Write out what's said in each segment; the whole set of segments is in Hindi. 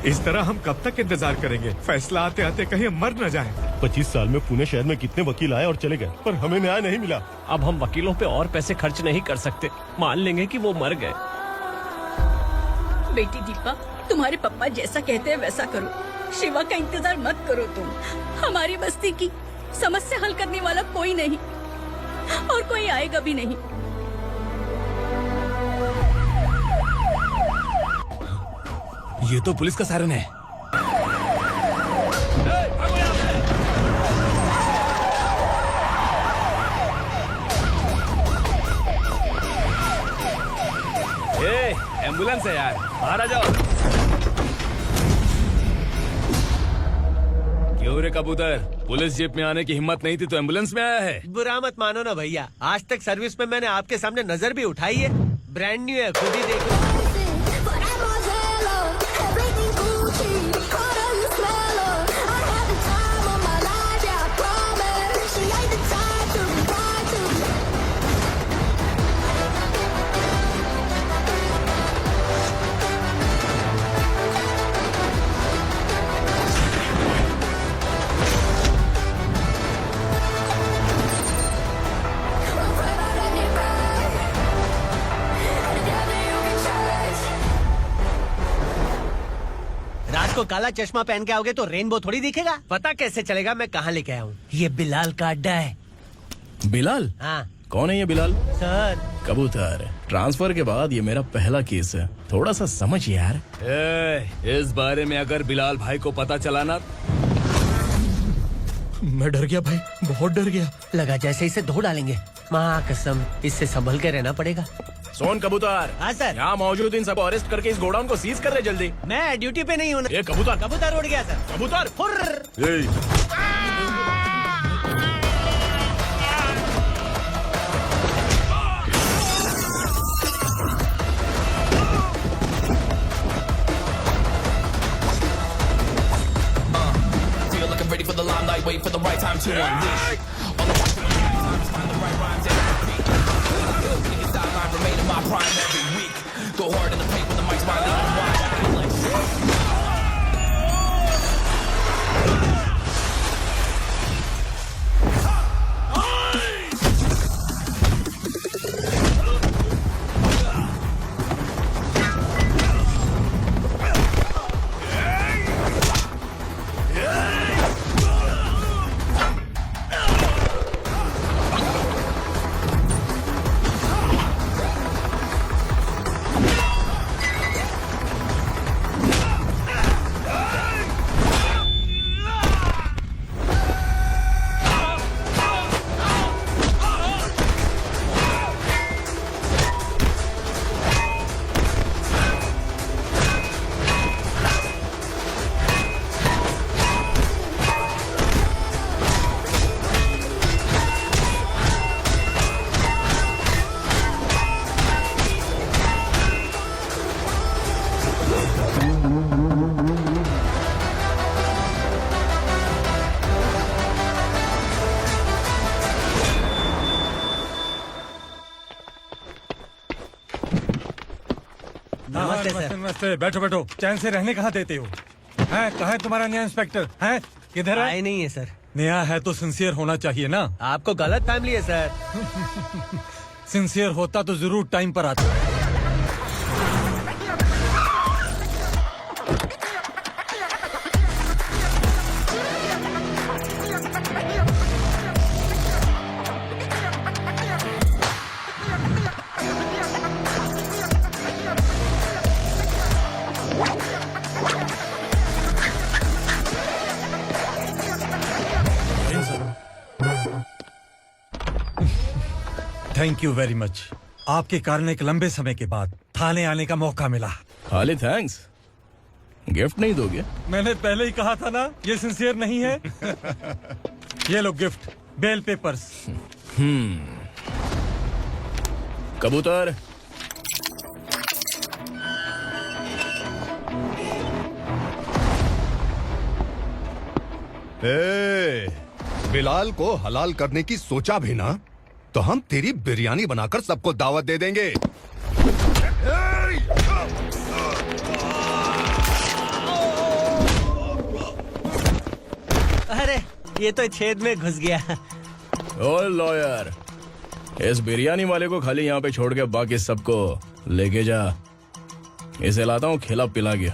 इस तरह हम कब तक इंतजार करेंगे? फैसला आते आते कहीं हम मर न जाएं। 25 साल में पुणे शहर में कितने वकील आए और चले गए, पर हमें न्याय नहीं मिला। अब हम वकीलों पे और पैसे खर्च नहीं कर सकते। मान लेंगे कि वो मर गए। बेटी दीपा, तुम्हारे पप्पा जैसा कहते हैं वैसा करो। शिवा का इंतजार मत करो तुम। हमारी बस्ती की समस्या हल करने वाला कोई नहीं और कोई आएगा भी नहीं। ये तो पुलिस का सायरन है। एम्बुलेंस है यार, बाहर आ जाओ। क्यों रे कबूतर, पुलिस जीप में आने की हिम्मत नहीं थी तो एम्बुलेंस में आया है? बुरा मत मानो ना भैया, आज तक सर्विस में मैंने आपके सामने नजर भी उठाई है। ब्रांड न्यू है, खुद ही देखो। को काला चश्मा पहन के आओगे तो रेनबो थोड़ी दिखेगा। पता कैसे चलेगा मैं कहाँ लेके आया हूँ? ये बिलाल का अड्डा है। बिलाल? हाँ। कौन है ये बिलाल? सर कबूतर, ट्रांसफर के बाद ये मेरा पहला केस है, थोड़ा सा समझ यार। इस बारे में अगर बिलाल भाई को पता चला ना। मैं डर गया भाई, बहुत डर गया। लगा जैसे इसे धो डालेंगे। माँ कसम, इससे संभल के रहना पड़ेगा। सोन कबूतर। हाँ सर। यहाँ मौजूद इन सबको अरेस्ट करके इस गोडाउन को सीज कर रहे जल्दी। मैं ड्यूटी पे नहीं हूँ। ये कबूतर। कबूतर उड़ गया सर। कबूतर ready for the limelight, wait for the right time to unleash. All the times, find the right rhymes every beat. Niggas sideline remain in my prime every week. Go hard in the paint when the mic's wildly on wide. I feel like shit. नमस्ते सर। नमस्ते। बैठो बैठो। चैन से रहने कहाँ देते हो? हैं कहाँ है तुम्हारा नया इंस्पेक्टर? हैं किधर है? आए नहीं है सर। नया है तो सिंसियर होना चाहिए ना। आपको गलत फैमिली है सर। सिंसियर होता तो जरूर टाइम पर आता। Thank you very much. आपके कारण एक लंबे समय के बाद थाने आने का मौका मिला। खाली थैंक्स, गिफ्ट नहीं दोगे? मैंने पहले ही कहा था ना ये सिंसियर नहीं है। ये लो गिफ्ट, बेल पेपर्स। कबूतर। बिलाल को हलाल करने की सोचा भी ना तो हम तेरी बिरयानी बनाकर सबको दावत दे देंगे। अरे ये तो छेद में घुस गया। ओ लॉयर, इस बिरयानी वाले को खाली यहाँ पे छोड़ के बाकी सबको लेके जा। इसे लाता हूँ खिला पिला के।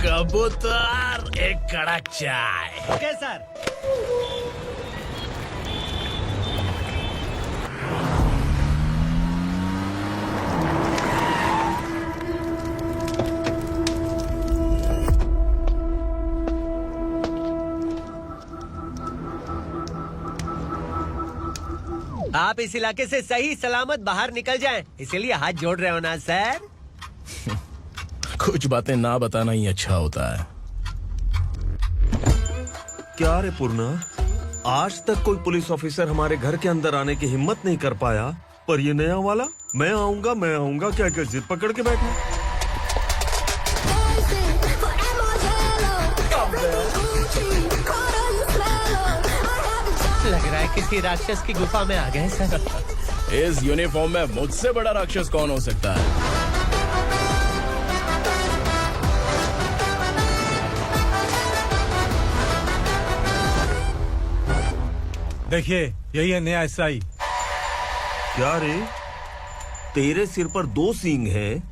कबूतर, एक कड़क चाय। Okay sir. आप इस इलाके से सही सलामत बाहर निकल जाएं, इसीलिए हाथ जोड़ रहे हो ना सर? कुछ बातें ना बताना ही अच्छा होता है। क्या रे पूर्णा, आज तक कोई पुलिस ऑफिसर हमारे घर के अंदर आने की हिम्मत नहीं कर पाया, पर ये नया वाला मैं आऊंगा क्या क्या जिद पकड़ के बैठा। लग रहा है किसी राक्षस की गुफा में आ गए सर। इस यूनिफॉर्म में मुझसे बड़ा राक्षस कौन हो सकता है? देखिए यही है नया एसआई। क्या रे, तेरे सिर पर 2 सींग हैं,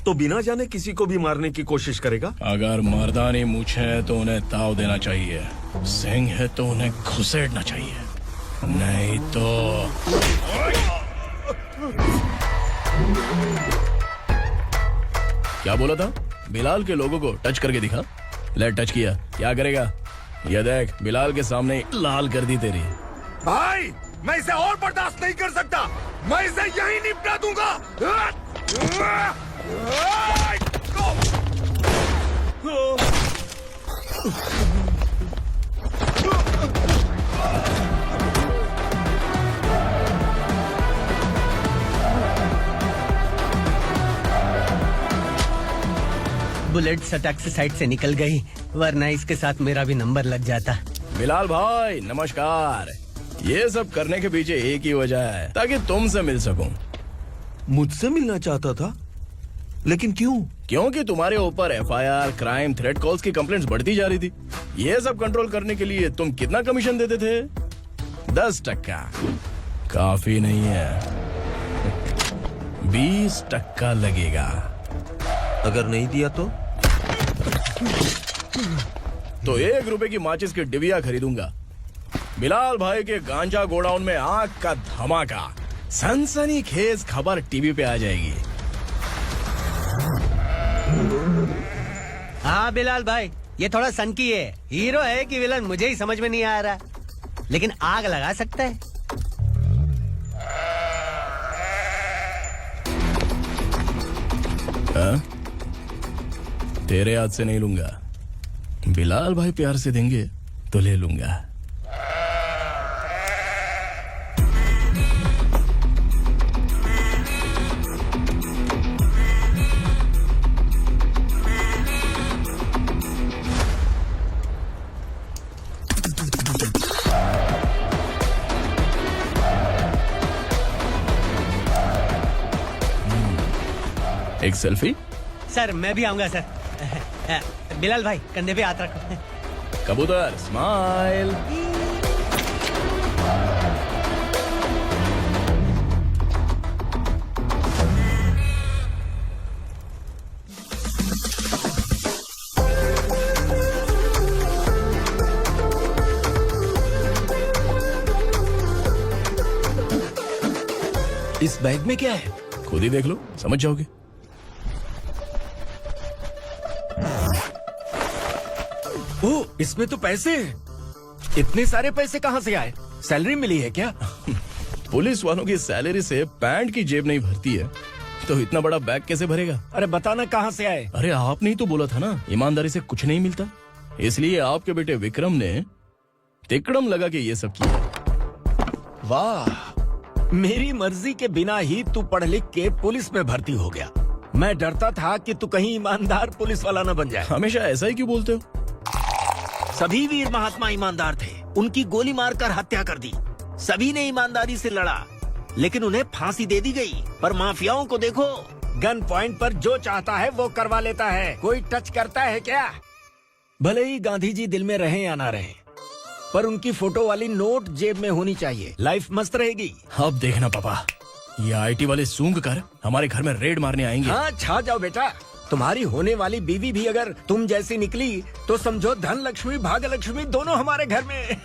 तो बिना जाने किसी को भी मारने की कोशिश करेगा? अगर मर्दानी मूछें है तो उन्हें ताव देना चाहिए, सिंह है तो उन्हें घुसेड़ना चाहिए, नहीं तो। क्या बोला था? बिलाल के लोगों को टच करके दिखा। ले टच किया, क्या करेगा? ये देख, बिलाल के सामने लाल कर दी तेरी। भाई मैं इसे और बर्दाश्त नहीं कर सकता, मैं इसे यहीं निपटा दूंगा। बुलेट सटक से साइड से निकल गई, वरना इसके साथ मेरा भी नंबर लग जाता। बिलाल भाई नमस्कार। ये सब करने के पीछे एक ही वजह है, ताकि तुमसे मिल सकूं। मुझसे मिलना चाहता था, लेकिन क्यों? क्योंकि तुम्हारे ऊपर एफआईआर, क्राइम, थ्रेट कॉल्स की कंप्लेंट्स बढ़ती जा रही थी। ये सब कंट्रोल करने के लिए तुम कितना कमीशन देते थे? 10%। काफी नहीं है, 20% लगेगा। अगर नहीं दिया तो 1 रुपए की माचिस की डिबिया खरीदूंगा। बिलाल भाई के गांजा गोडाउन में आग का धमाका, सनसनीखेज खबर टीवी पे आ जाएगी। हाँ बिलाल भाई, ये थोड़ा सनकी है। हीरो है कि विलन मुझे ही समझ में नहीं आ रहा, लेकिन आग लगा सकता है। तेरे हाथ से नहीं लूंगा, बिलाल भाई प्यार से देंगे तो ले लूंगा। एक सेल्फी। सर मैं भी आऊंगा सर। बिलाल भाई कंधे पे हाथ रखो। कबूतर स्माइल। इस बैग में क्या है? खुद ही देख लो, समझ जाओगे। ओह, इसमें तो पैसे हैं। इतने सारे पैसे कहाँ से आए? सैलरी मिली है क्या? पुलिस वालों की सैलरी से पैंट की जेब नहीं भरती है, तो इतना बड़ा बैग कैसे भरेगा? अरे बताना कहाँ से आए? अरे आपने ही तो बोला था ना, ईमानदारी से कुछ नहीं मिलता, इसलिए आपके बेटे विक्रम ने तिकड़म लगा के ये सब किया। वाह, मेरी मर्जी के बिना ही तू पढ़ लिख के पुलिस में भर्ती हो गया। मैं डरता था कि तू कहीं ईमानदार पुलिस वाला न बन जाए। हमेशा ऐसा ही क्यों बोलते हो? सभी वीर महात्मा ईमानदार थे, उनकी गोली मारकर हत्या कर दी। सभी ने ईमानदारी से लड़ा, लेकिन उन्हें फांसी दे दी गई। पर माफियाओं को देखो, गन पॉइंट पर जो चाहता है वो करवा लेता है। कोई टच करता है क्या? भले ही गांधी जी दिल में रहे या ना रहे, पर उनकी फोटो वाली नोट जेब में होनी चाहिए। लाइफ मस्त रहेगी। अब देखना पापा, ये आईटी वाले सूंघ कर हमारे घर में रेड मारने आएंगे। हाँ, छा जाओ बेटा। तुम्हारी होने वाली बीवी भी अगर तुम जैसी निकली तो समझो धन लक्ष्मी भाग्य लक्ष्मी दोनों हमारे घर में।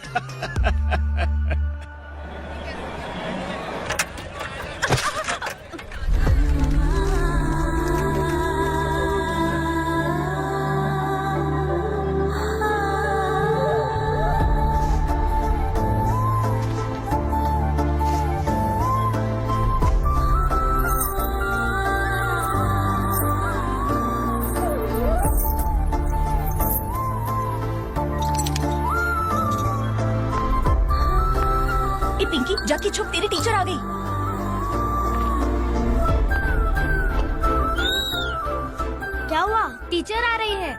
पिंकी, जाके छुप, तेरी टीचर आ गई। क्या हुआ? टीचर आ रही है।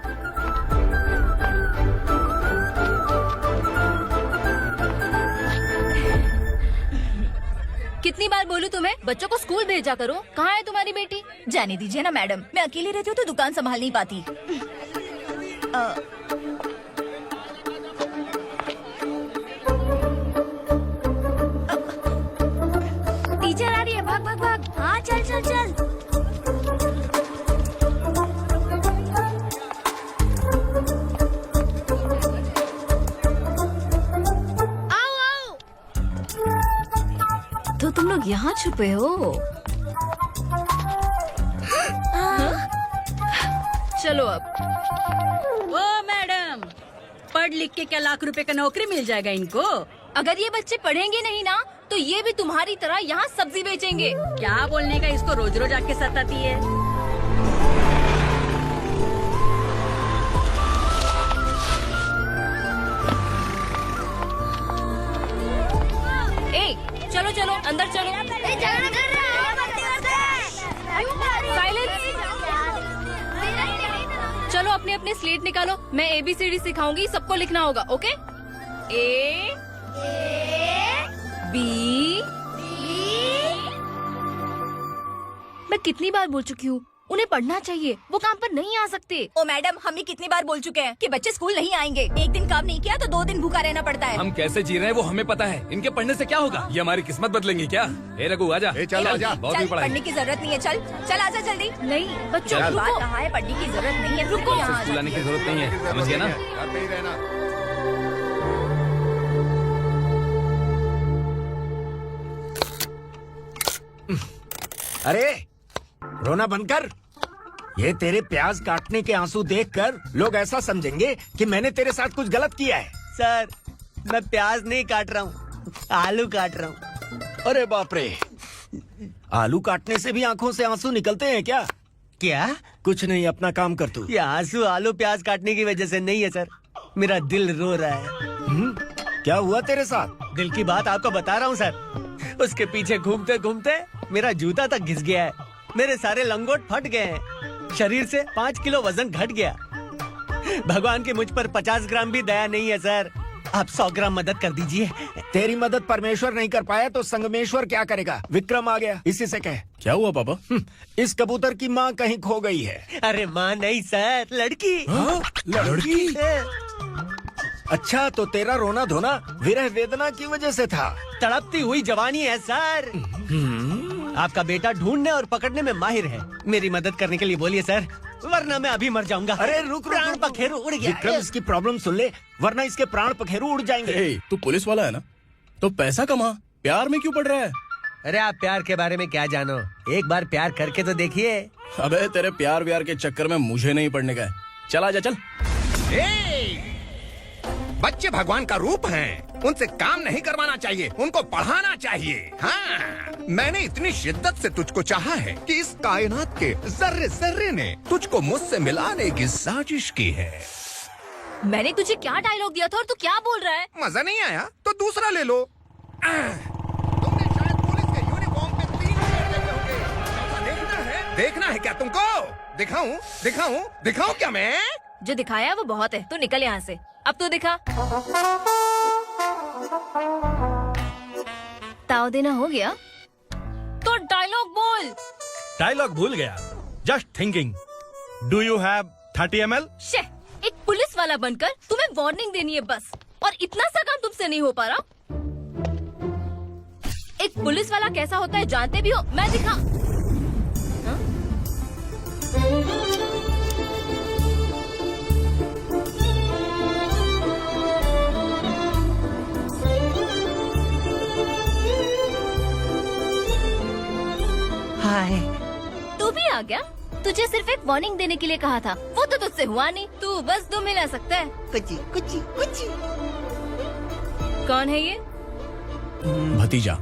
कितनी बार बोलूं तुम्हें, बच्चों को स्कूल भेजा करो। कहाँ है तुम्हारी बेटी? जाने दीजिए ना मैडम, मैं अकेली रहती हूँ तो दुकान संभाल नहीं पाती। टीचर आ रही है, भाग भाग भाग। हाँ चल चल चल। आओ आओ। तो तुम लोग यहाँ छुपे हो? चलो अब। ओ मैडम, पढ़ लिख के क्या लाख रुपए का नौकरी मिल जाएगा इनको? अगर ये बच्चे पढ़ेंगे नहीं ना तो ये भी तुम्हारी तरह यहाँ सब्जी बेचेंगे। क्या बोलने का, इसको रोज रोज आके सताती है। ए, चलो चलो अंदर चलो। साइलेंस। चलो अपने अपने स्लेट निकालो, मैं ABCD सिखाऊंगी, सबको लिखना होगा। ओके? A B। मैं कितनी बार बोल चुकी हूँ, उन्हें पढ़ना चाहिए, वो काम पर नहीं आ सकते। ओ मैडम, हम भी कितनी बार बोल चुके हैं कि बच्चे स्कूल नहीं आएंगे। एक दिन काम नहीं किया तो 2 दिन भूखा रहना पड़ता है। हम कैसे जी रहे हैं वो हमें पता है, इनके पढ़ने से क्या होगा? ये हमारी किस्मत बदलेंगे क्या? ए रघु आजा। चल आजा। बहुत चल, भी पढ़ाई। पढ़ने की जरूरत नहीं है। चल चल आजा जल्दी। नहीं बच्चों चल। रुको। कहा है पढ़ने की जरूरत नहीं है। रुको यहाँ स्कूल आने की जरूरत नहीं है, समझ गया ना? घर में ही रहना। अरे रोना बंद कर। ये तेरे प्याज काटने के आंसू देखकर लोग ऐसा समझेंगे कि मैंने तेरे साथ कुछ गलत किया है। सर, मैं प्याज नहीं काट रहा हूँ, आलू काट रहा हूँ। अरे बाप रे, आलू काटने से भी आंखों से आंसू निकलते हैं क्या? क्या? कुछ नहीं, अपना काम कर तू। ये आंसू आलू प्याज काटने की वजह से नहीं है सर, मेरा दिल रो रहा है। क्या हुआ तेरे साथ? दिल की बात आपको बता रहा हूँ सर। उसके पीछे घूमते घूमते मेरा जूता तक घिस गया है, मेरे सारे लंगोट फट गए हैं, शरीर से 5 किलो वजन घट गया। भगवान की मुझ पर 50 ग्राम भी दया नहीं है सर। आप 100 ग्राम मदद कर दीजिए। तेरी मदद परमेश्वर नहीं कर पाया तो संगमेश्वर क्या करेगा? विक्रम आ गया, इसी से कह। क्या हुआ पापा? इस कबूतर की माँ कहीं खो गई है। अरे माँ नहीं सर, लड़की। लड़की? अच्छा, तो तेरा रोना धोना विरह वेदना की वजह से था। तड़पती हुई जवानी है सर। आपका बेटा ढूंढने और पकड़ने में माहिर है। मेरी मदद करने के लिए बोलिए सर, वरना मैं अभी मर जाऊंगा। अरे रुक प्राण पखेरु उड़ गया। विक्रम, इसकी प्रॉब्लम सुन ले, वरना इसके प्राण पखेरु उड़ जाएंगे। तू पुलिस वाला है ना, तो पैसा कमा, प्यार में क्यों पड़ रहा है? अरे आप प्यार के बारे में क्या जानो, एक बार प्यार करके तो देखिए। अबे तेरे प्यार व्यार के चक्कर में मुझे नहीं पड़ने का है। चला जा चल। बच्चे भगवान का रूप हैं, उनसे काम नहीं करवाना चाहिए, उनको पढ़ाना चाहिए। हाँ, मैंने इतनी शिद्दत से तुझको चाहा है कि इस कायनात के जर्रे जर्रे ने तुझको मुझसे मिलाने की साजिश की है। मैंने तुझे क्या डायलॉग दिया था और तू क्या बोल रहा है? मजा नहीं आया तो दूसरा ले लो। तुमने शायद पुलिस के यूनिफॉर्म पे 3 शेर देखे होंगे। देखना है क्या तुमको? दिखाऊं दिखाऊं दिखाऊं क्या मैं? जो दिखाया वो बहुत है, तू निकल यहाँ से। अब तू दिखा। ताव देना हो गया तो डायलॉग बोल। डायलॉग भूल गया। Just thinking. Do you have 30 ml? शे, एक पुलिस वाला बनकर तुम्हें वार्निंग देनी है बस, और इतना सा काम तुमसे नहीं हो पा रहा। एक पुलिस वाला कैसा होता है जानते भी हो? मैं दिखा। हाय, तू भी आ गया? तुझे सिर्फ एक वार्निंग देने के लिए कहा था, वो तो तुझसे हुआ नहीं। तू बस 2 मिला सकता है। कुची कुची कुची। कौन है ये? भतीजा।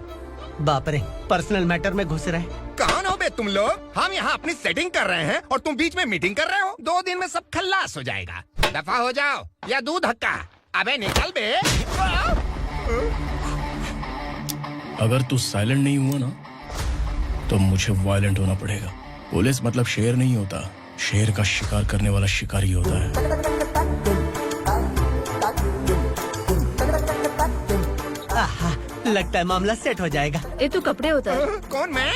बाप रे, पर्सनल मैटर में घुस रहे। कौन हो बे तुम लोग? हम यहाँ अपनी सेटिंग कर रहे हैं और तुम बीच में मीटिंग कर रहे हो। 2 दिन में सब खल्लास हो जाएगा। दफा हो जाओ या दूध हक्का। अबे निकल बे। अगर तू साइलेंट नहीं हुआ ना तो मुझे वायलेंट होना पड़ेगा। पुलिस मतलब शेर नहीं होता, शेर का शिकार करने वाला शिकारी होता है। आहा, लगता है मामला सेट हो जाएगा। ये तू कपड़े उतार। कौन मैं?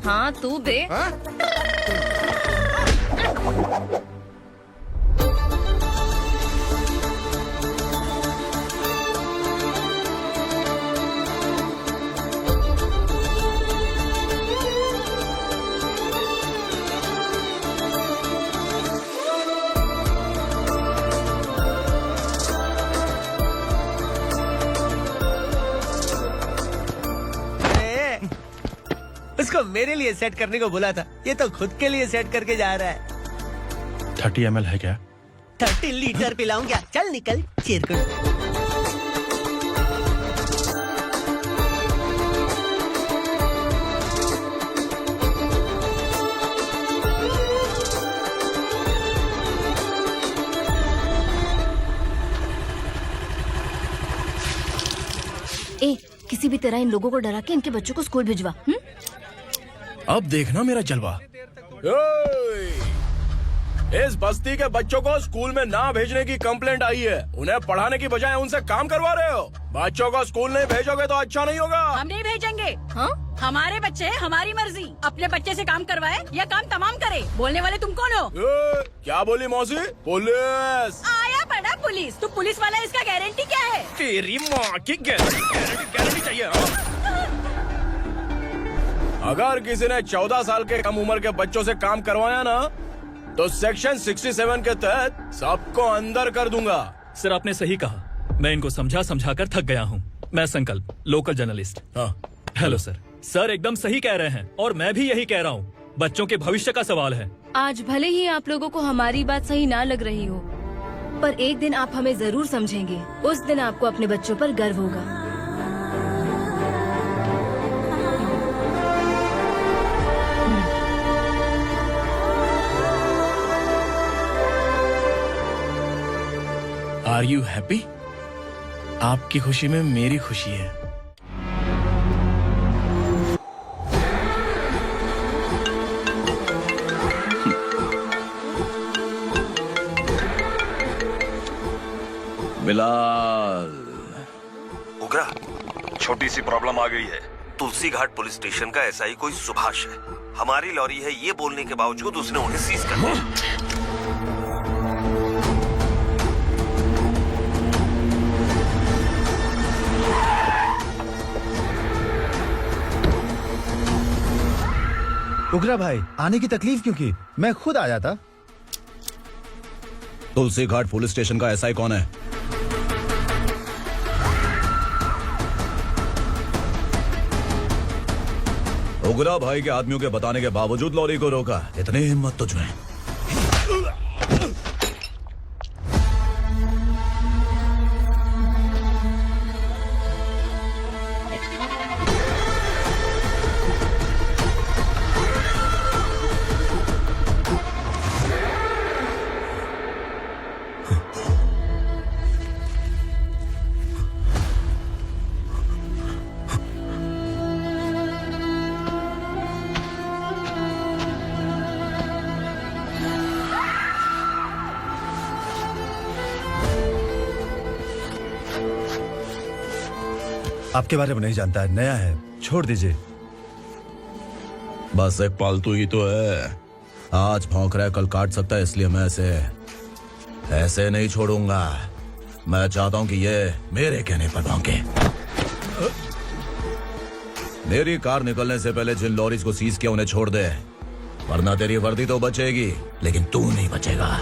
हाँ तू बे। हाँ? उसको मेरे लिए सेट करने को बोला था, ये तो खुद के लिए सेट करके जा रहा है। 30 ml है क्या? 30 लीटर पिलाऊं क्या? चल निकल चिरकुट। ए, किसी भी तरह इन लोगों को डरा के इनके बच्चों को स्कूल भिजवा। अब देखना मेरा जलवा। इस बस्ती के बच्चों को स्कूल में ना भेजने की कंप्लेंट आई है। उन्हें पढ़ाने की बजाय उनसे काम करवा रहे हो। बच्चों को स्कूल नहीं भेजोगे तो अच्छा नहीं होगा। हम नहीं भेजेंगे। हाँ? हमारे बच्चे, हमारी मर्जी। अपने बच्चे से काम करवाए या काम तमाम करे। बोलने वाले तुम कौन हो? क्या बोली मौसी? पुलिस आया पड़ा पुलिस। तू पुलिस वाला, इसका गारंटी क्या है? तेरी माँ की गारंटी चाहिए। अगर किसी ने 14 साल के कम उम्र के बच्चों से काम करवाया ना तो सेक्शन 67 के तहत सबको अंदर कर दूंगा। सर आपने सही कहा, मैं इनको समझा कर थक गया हूँ। मैं संकल्प, लोकल जर्नलिस्ट। हाँ। Hello sir. सर एकदम सही कह रहे हैं और मैं भी यही कह रहा हूँ। बच्चों के भविष्य का सवाल है। आज भले ही आप लोगों को हमारी बात सही ना लग रही हो, पर एक दिन आप हमें जरूर समझेंगे। उस दिन आपको अपने बच्चों पर गर्व होगा। Are you happy? आपकी खुशी में मेरी खुशी है। बिलाल। उगरा, छोटी सी प्रॉब्लम आ गई है। तुलसी घाट पुलिस स्टेशन का एसआई कोई सुभाष है। हमारी लॉरी है ये बोलने के बावजूद उसने उन्हें सीज कर दिया। उगरा भाई, आने की तकलीफ क्यों की? मैं खुद आ जाता। तुलसी घाट पुलिस स्टेशन का एसआई कौन है? उगरा भाई के आदमियों के बताने के बावजूद लॉरी को रोका। इतनी हिम्मत तुझमें? आपके बारे में नहीं जानता है, नया है, छोड़ दीजिए। बस एक पालतू ही तो है। आज भौंक रहा है, कल काट सकता है, इसलिए मैं ऐसे नहीं छोड़ूंगा। मैं चाहता हूं कि ये मेरे कहने पर भौंके। मेरी कार निकलने से पहले जिन लॉरीज को सीज किया उन्हें छोड़ दे, वरना तेरी वर्दी तो बचेगी लेकिन तू नहीं बचेगा।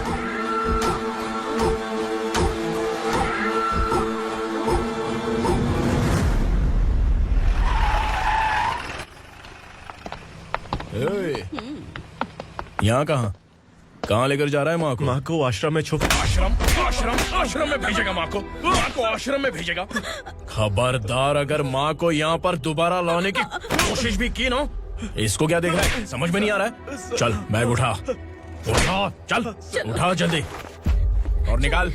यहाँ कहाँ लेकर जा रहा है माँ को? माँ को आश्रम में छुप। आश्रम में भेजेगा माँ को आश्रम में भेजेगा। खबरदार, अगर माँ को यहाँ पर दोबारा लाने की कोशिश भी की ना, इसको क्या देख रहा है? समझ में नहीं आ रहा है? चल बैग उठा, चल उठा जल्दी और निकाल।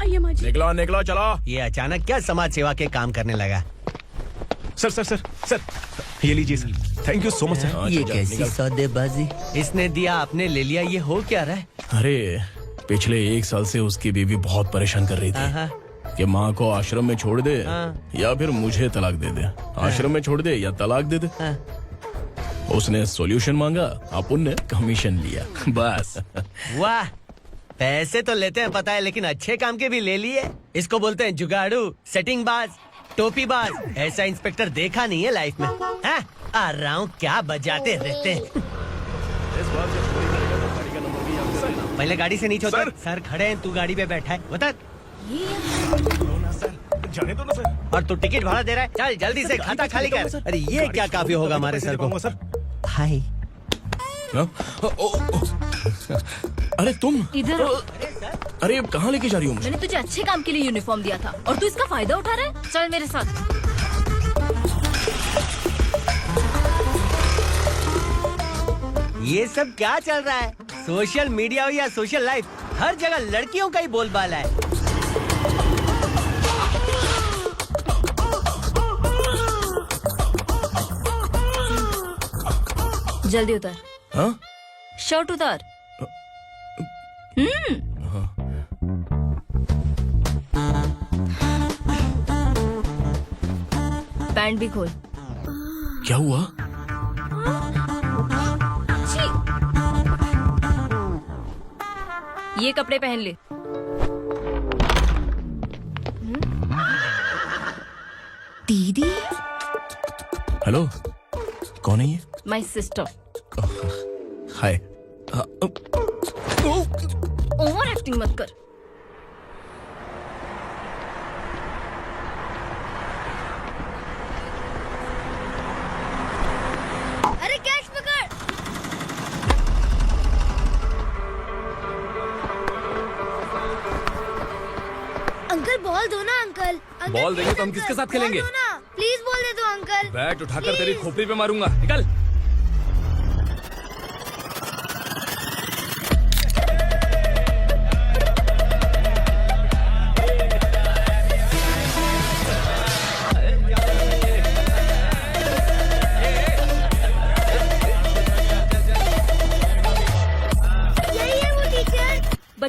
निकला चला। ये अचानक क्या समाज सेवा के काम करने लगा? सर ये लीजिए sir. Thank you so much sir. ये कैसी सौदेबाजी? इसने दिया, आपने ले लिया, ये हो क्या रहा है? अरे पिछले 1 साल से उसकी बीवी बहुत परेशान कर रही थी कि माँ को आश्रम में छोड़ दे या फिर मुझे तलाक दे दे। आश्रम में छोड़ दे या तलाक दे दे। उसने सॉल्यूशन मांगा, अपन ने कमीशन लिया, बस। वाह, पैसे तो लेते हैं पता है, लेकिन अच्छे काम के भी ले लिए। इसको बोलते हैं जुगाड़ू, सेटिंग बाज, टोपी बाज। ऐसा इंस्पेक्टर देखा नहीं है लाइफ में। हाँ? आ रहा हूँ, क्या बजाते रहते हैं। पहले गाड़ी से नीचे उतर। सर खड़े हैं, तू गाड़ी पे बैठा है, उतर। जाने दो ना सर। और तू टिकट भाड़ा दे रहा है, चल जल्दी से खाता खाली कर। अरे ये क्या काफी होगा हमारे सर को। हाय। अरे तुम इधर। अरे अब कहाँ लेके जा रही हो? मैंने तुझे अच्छे काम के लिए यूनिफॉर्म दिया था और तू इसका फायदा उठा रहा है। चल मेरे साथ। ये सब क्या चल रहा है? सोशल मीडिया हो या सोशल लाइफ, हर जगह लड़कियों का ही बोलबाला है। जल्दी उतर। हाँ? शर्ट उतार। पैंट भी खोल। क्या हुआ? ये कपड़े पहन ले। दीदी। हेलो, कौन है ये? My sister. Hi. Over acting मत कर। अरे कैच पकड़। अंकल बॉल दो ना अंकल। बॉल देंगे तो हम किसके साथ खेलेंगे? प्लीज बॉल दे दो अंकल। बैट उठाकर तेरी खोपड़ी पे मारूंगा, निकल।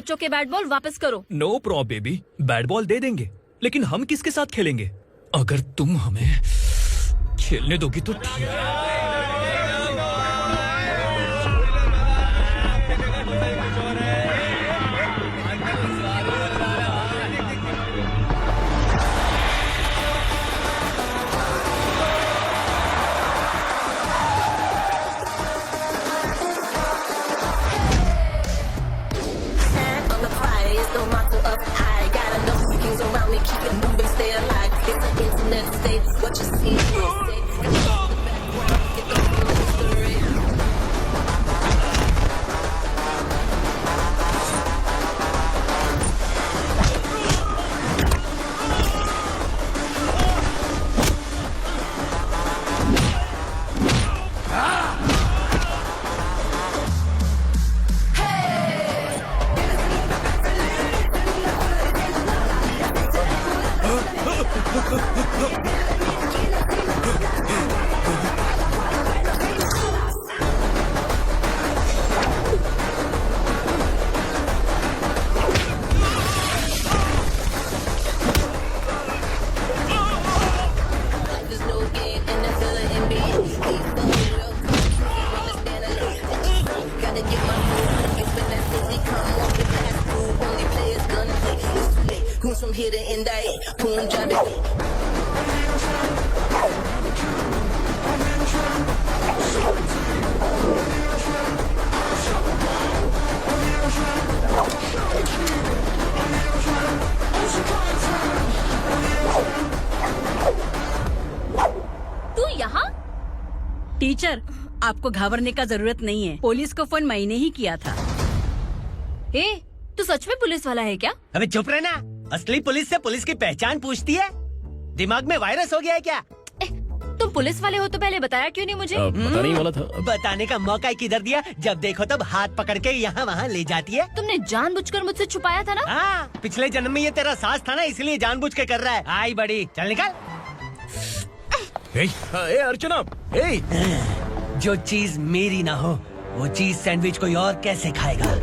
बच्चों के बैट बॉल वापस करो। No problem baby, bat ball दे देंगे, लेकिन हम किसके साथ खेलेंगे? अगर तुम हमें खेलने दोगी तो ठीक है। टीचर, आपको घबराने का जरूरत नहीं है। पुलिस को फोन मैंने ही किया था। ए, तू सच में पुलिस वाला है क्या? अबे चुप रहना। असली पुलिस से पुलिस की पहचान पूछती है? दिमाग में वायरस हो गया है क्या? तुम पुलिस वाले हो तो पहले बताया क्यों नहीं मुझे? बताने वाला था। बताने का मौका ही किधर दिया? जब देखो तब हाथ पकड़ के यहाँ वहाँ ले जाती है। तुमने जानबूझकर मुझसे छुपाया था ना? हाँ, पिछले जन्म में ये तेरा सास था ना, इसलिए जानबूझ के कर रहा है। आई बड़ी, चल निकल। ए अर्चना, जो चीज मेरी ना हो वो चीज सैंडविच कोई और कैसे खाएगा?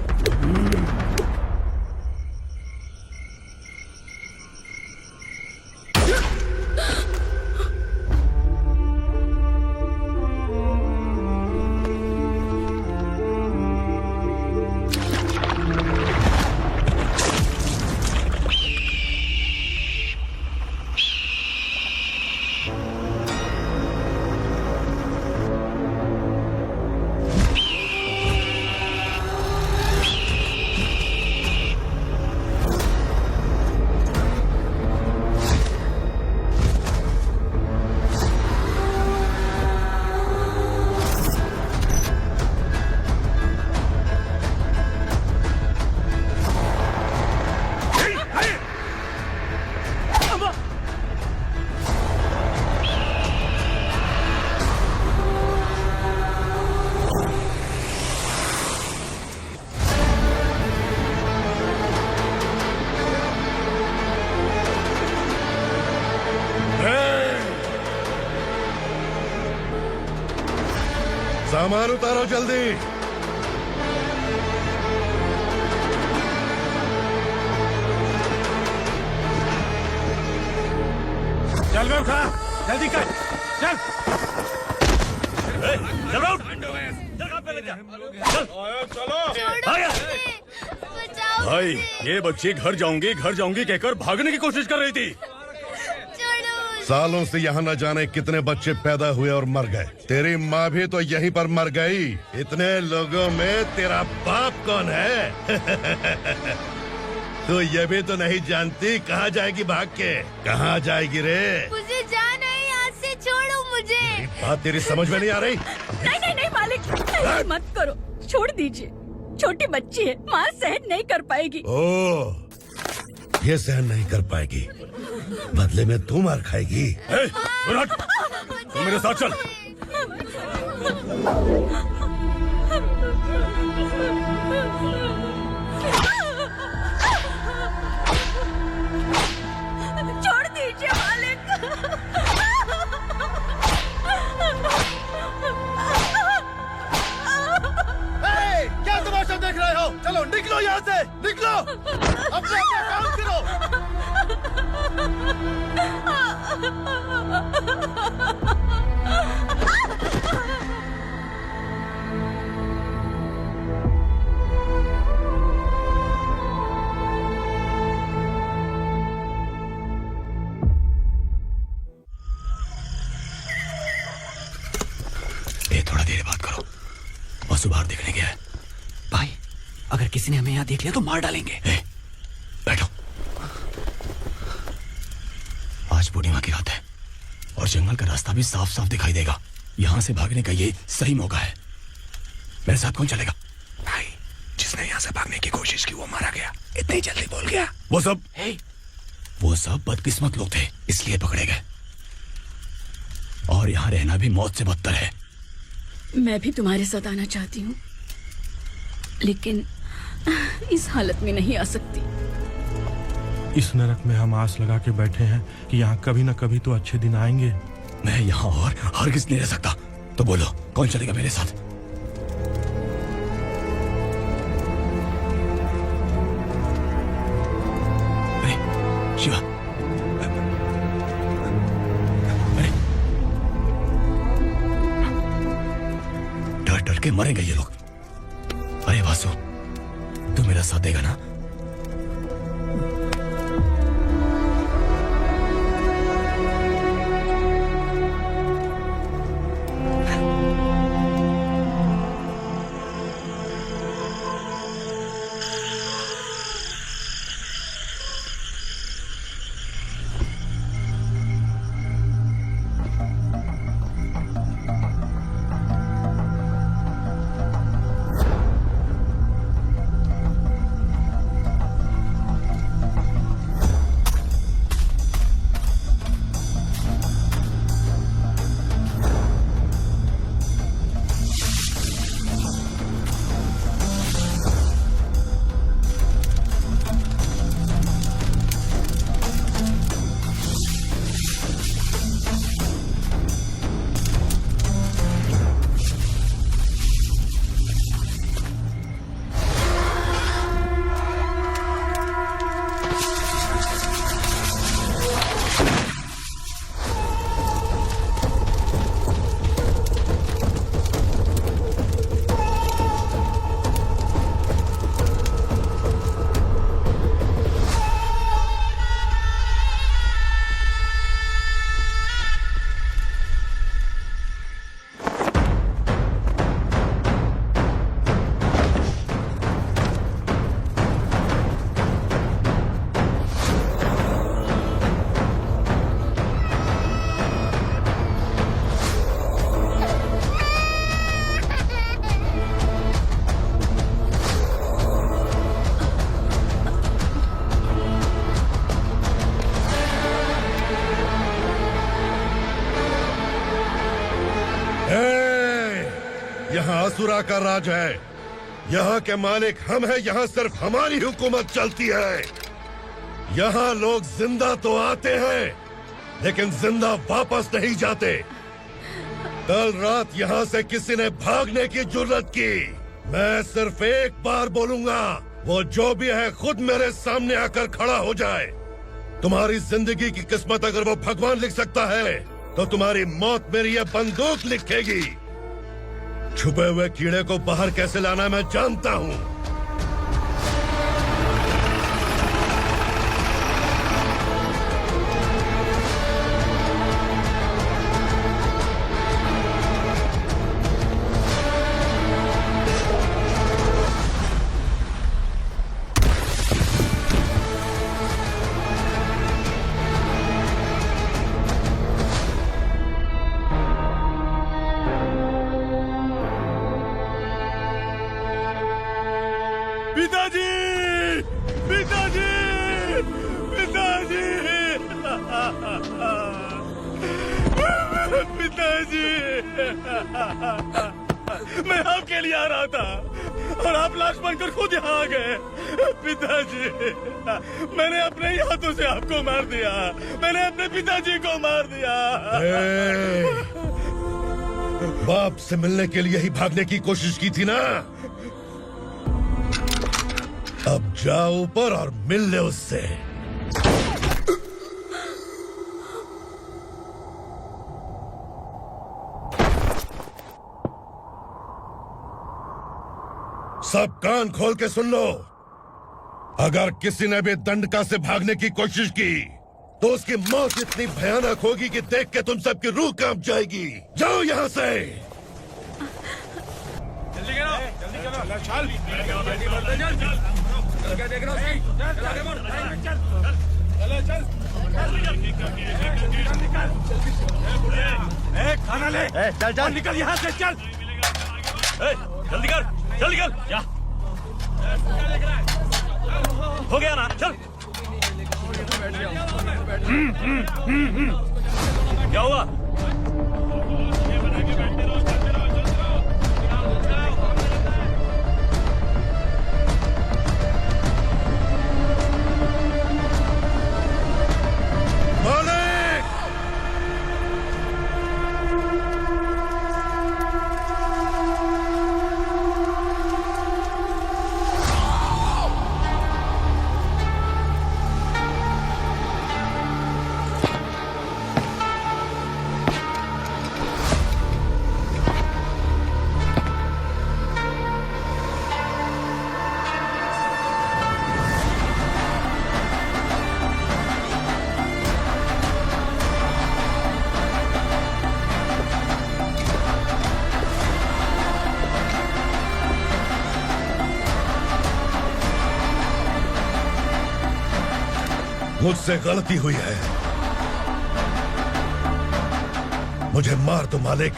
सामान उतारो जल्दी। चल बे उठा, जल्दी कर, चल। भाई, ये बच्ची घर जाऊंगी कहकर भागने की कोशिश कर रही थी। सालों से यहाँ न जाने कितने बच्चे पैदा हुए और मर गए। तेरी माँ भी तो यहीं पर मर गई। इतने लोगों में तेरा बाप कौन है? तो ये भी तो नहीं जानती कहाँ जाएगी भाग के? कहाँ जाएगी रे? मुझे जाना है, यहाँ से छोड़ो मुझे। बात तेरी समझ में नहीं आ रही? नहीं मालिक, ऐसे मत करो, छोड़ दीजिए। छोटी बच्ची है, माँ सहन नहीं कर पाएगी। ओह, ये सहन नहीं कर पाएगी, बदले में तू मार खाएगी। तू मेरे साथ चल। छोड़ दीजिए मालिक। क्या तमाशा देख रहे हो? चलो निकलो यहाँ से, निकलो। वासु बाहर देखने गया है। भाई अगर किसी ने हमें यहाँ देख लिया तो मार डालेंगे। बैठो। आज पूर्णिमा की रात है और जंगल का रास्ता भी साफ साफ दिखाई देगा। यहाँ से भागने का ये सही मौका है। मेरे साथ कौन चलेगा? भाई जिसने यहाँ से भागने की कोशिश की वो मारा गया। इतनी जल्दी बोल गया। वो सब बदकिस्मत लोग थे इसलिए पकड़े गए। और यहाँ रहना भी मौत से बदतर है। मैं भी तुम्हारे साथ आना चाहती हूँ, लेकिन इस हालत में नहीं आ सकती। इस नरक में हम आस लगा के बैठे हैं कि यहाँ कभी न कभी तो अच्छे दिन आएंगे। मैं यहाँ और हरगिज़ नहीं रह सकता। तो बोलो कौन चलेगा मेरे साथ? शिवा, डर डर के मरेंगे ये लोग। अरे वासु, तू मेरा साथ देगा ना? यहाँ असुरा का राज है। यहाँ के मालिक हम हैं। यहाँ सिर्फ हमारी हुकूमत चलती है। यहाँ लोग जिंदा तो आते हैं लेकिन जिंदा वापस नहीं जाते। कल रात यहाँ से किसी ने भागने की जुर्रत की, मैं सिर्फ एक बार बोलूंगा, वो जो भी है खुद मेरे सामने आकर खड़ा हो जाए। तुम्हारी जिंदगी की किस्मत अगर वो भगवान लिख सकता है तो तुम्हारी मौत मेरी ये बंदूक लिखेगी। छुपे हुए कीड़े को बाहर कैसे लाना मैं जानता हूँ। मैं आपके लिए आ रहा था और आप लाश बनकर खुद यहाँ आ गए। पिताजी, मैंने अपने ही हाथों से आपको मार दिया। मैंने अपने पिताजी को मार दिया। बाप से मिलने के लिए ही भागने की कोशिश की थी ना? अब जाओ ऊपर और मिल ले उससे। सब कान खोल के सुन लो। अगर किसी ने भी दंडका से भागने की कोशिश की तो उसकी मौत इतनी भयानक होगी कि देख के तुम सबकी रूह कांप जाएगी। जाओ यहाँ से। जल्दी करो। खाना ले। चल चल निकल यहाँ से, चल। जल्दी कर, जल्दी कर। क्या हो गया ना? चल। क्या हुआ? मुझसे गलती हुई है, मुझे मार दो मालिक।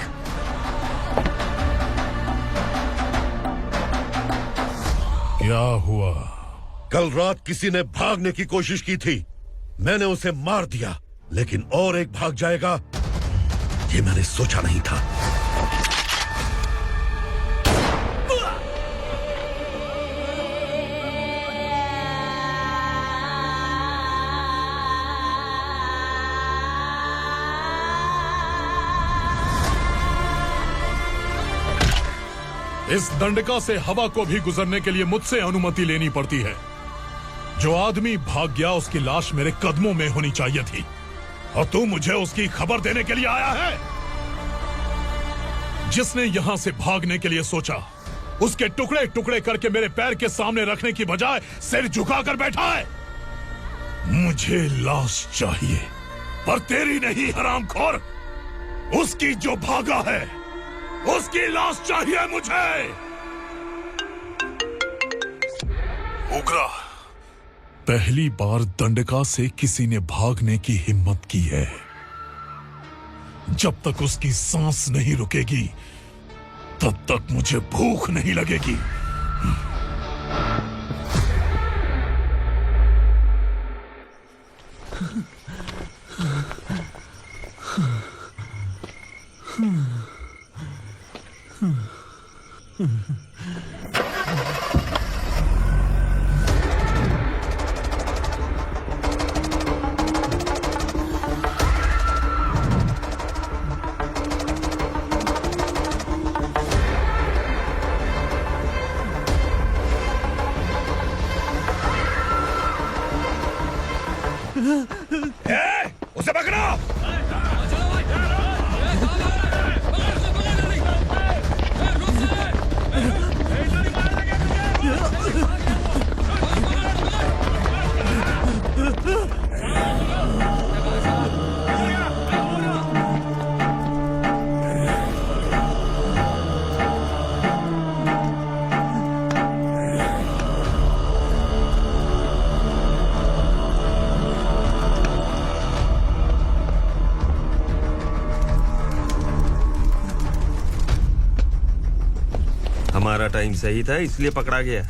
क्या हुआ? कल रात किसी ने भागने की कोशिश की थी, मैंने उसे मार दिया, लेकिन और एक भाग जाएगा ये मैंने सोचा नहीं था। इस दंडका से हवा को भी गुजरने के लिए मुझसे अनुमति लेनी पड़ती है। जो आदमी भाग गया उसकी लाश मेरे कदमों में होनी चाहिए थी, और तू मुझे उसकी खबर देने के लिए आया है। जिसने यहां से भागने के लिए सोचा, उसके टुकड़े टुकड़े करके मेरे पैर के सामने रखने की बजाय सिर झुकाकर बैठा है। मुझे लाश चाहिए, पर तेरी नहीं हरामखोर, उसकी जो भागा है उसकी लाश चाहिए मुझे। उग्रा, पहली बार दंडका से किसी ने भागने की हिम्मत की है। जब तक उसकी सांस नहीं रुकेगी तब तक मुझे भूख नहीं लगेगी। उसे पकड़ो। हमारा टाइम सही था इसलिए पकड़ा गया,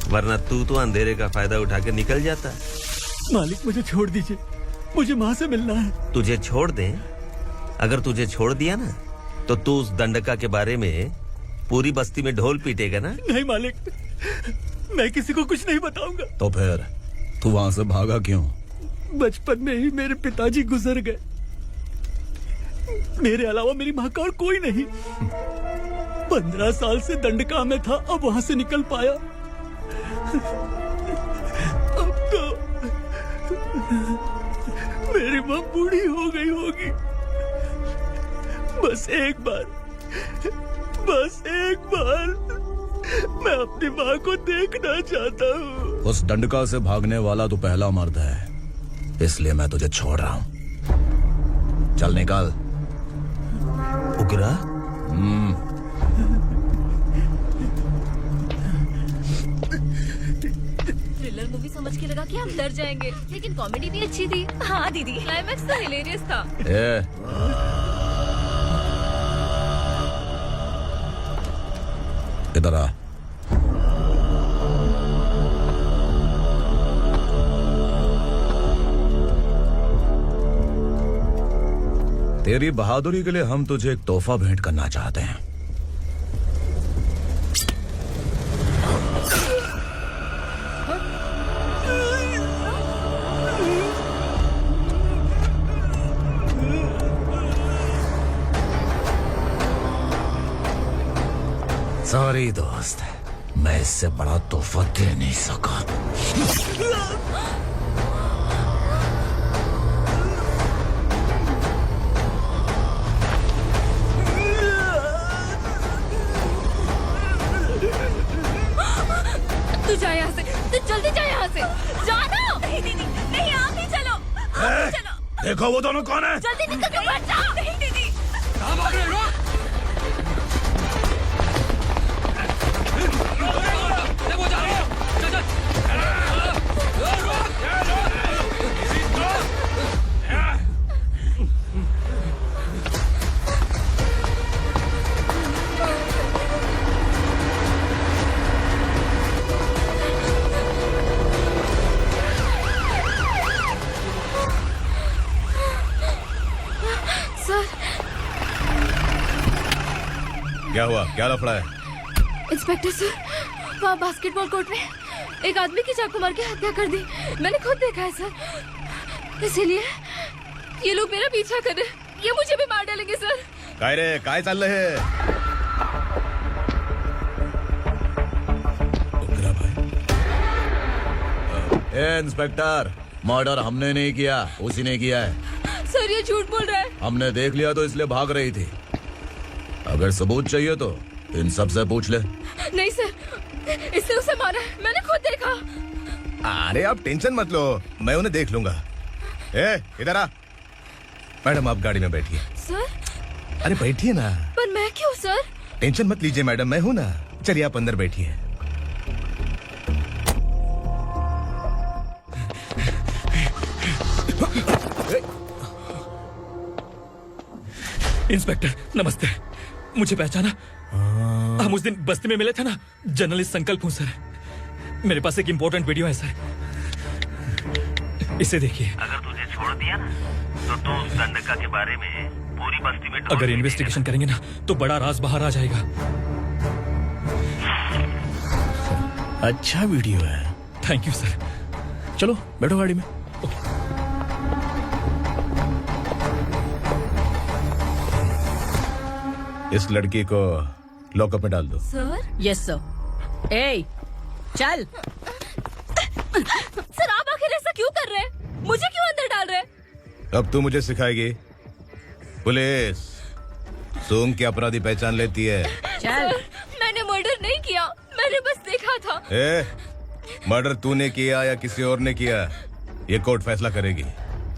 वरना तू तो अंधेरे का फायदा उठा के निकल जाता। मालिक मुझे छोड़ दीजिए, मुझे माँ से मिलना है। तुझे छोड़ दें? अगर तुझे छोड़ दिया ना तो तू उस दंडका के बारे में पूरी बस्ती में ढोल पीटेगा ना। नहीं मालिक, मैं किसी को कुछ नहीं बताऊंगा। तो फिर तू वहां से भागा क्यों? बचपन में ही मेरे पिताजी गुजर गए, मेरे अलावा मेरी माँ का और कोई नहीं। 15 साल से दंडका में था, अब वहां से निकल पाया। अब तो मेरी माँ बूढ़ी हो गई होगी। बस एक बार मैं अपनी माँ को देखना चाहता हूँ। उस दंडका से भागने वाला तो पहला मर्द है, इसलिए मैं तुझे छोड़ रहा हूँ। चल निकल। उग्रा, समझ के लगा कि हम डर जाएंगे, लेकिन कॉमेडी भी अच्छी थी। हाँ दीदी, क्लाइमैक्स तो हिलेरियस था। इधर आ। तेरी बहादुरी के लिए हम तुझे एक तोहफा भेंट करना चाहते हैं। सॉरी दोस्त, मैं इससे बड़ा तोहफा दे नहीं सका। तू जा यहाँ से, तू जल्दी जा यहाँ से। जानो। नहीं दीदी, नहीं आप ही चलो, आप ही चलो। देखो वो दोनों कौन है? जल्दी निकल के मत जाओ। नहीं दीदी। कहाँ भाग रहे हो? क्या हुआ? क्या लफड़ा है? इंस्पेक्टर सर, वहाँ बास्केटबॉल कोर्ट में एक आदमी की चाकू मार के हत्या कर दी। मैंने खुद देखा है सर, इसीलिए ये लोग मेरा पीछा कर रहे हैं। ये मुझे भी मार डालेंगे सर। काय रे, काय चाल रहे हैं? इंस्पेक्टर, मर्डर हमने नहीं किया, उसी ने किया है। सर ये झूठ बोल रहा है। हमने देख लिया तो इसलिए भाग रही थी। अगर सबूत चाहिए तो इन सब से पूछ ले। नहीं सर, इसने उसे मारा है, मैंने खुद देखा। अरे आप टेंशन मत लो, मैं उन्हें देख लूंगा। इधर आ। मैडम आप गाड़ी में बैठिए। सर। अरे बैठिए ना। पर मैं क्यों सर? टेंशन मत लीजिए मैडम, मैं हूं ना। चलिए आप अंदर बैठिए। इंस्पेक्टर नमस्ते, मुझे पहचाना? हम उस दिन बस्ती में मिले थे ना। जर्नलिस्ट संकल्प हूँ सर। मेरे पास एक इम्पोर्टेंट वीडियो है सर, इसे देखिए। अगर तुझे छोड़ दिया ना तो तू उस गंडका के बारे में पूरी बस्ती में अगर इन्वेस्टिगेशन करेंगे ना तो बड़ा राज बाहर आ जाएगा। अच्छा वीडियो है। Thank you sir. चलो बैठो गाड़ी में। इस लड़की को लॉकअप में डाल दो। सर? Yes sir. ए, चल। सर आप आखिर ऐसा क्यों कर रहे हैं? मुझे क्यों अंदर डाल रहे हैं? अब तू मुझे सिखाएगी? पुलिस सूंघ के अपराधी पहचान लेती है। चल। मैंने मर्डर नहीं किया, मैंने बस देखा था। मर्डर तूने किया या किसी और ने किया, ये कोर्ट फैसला करेगी,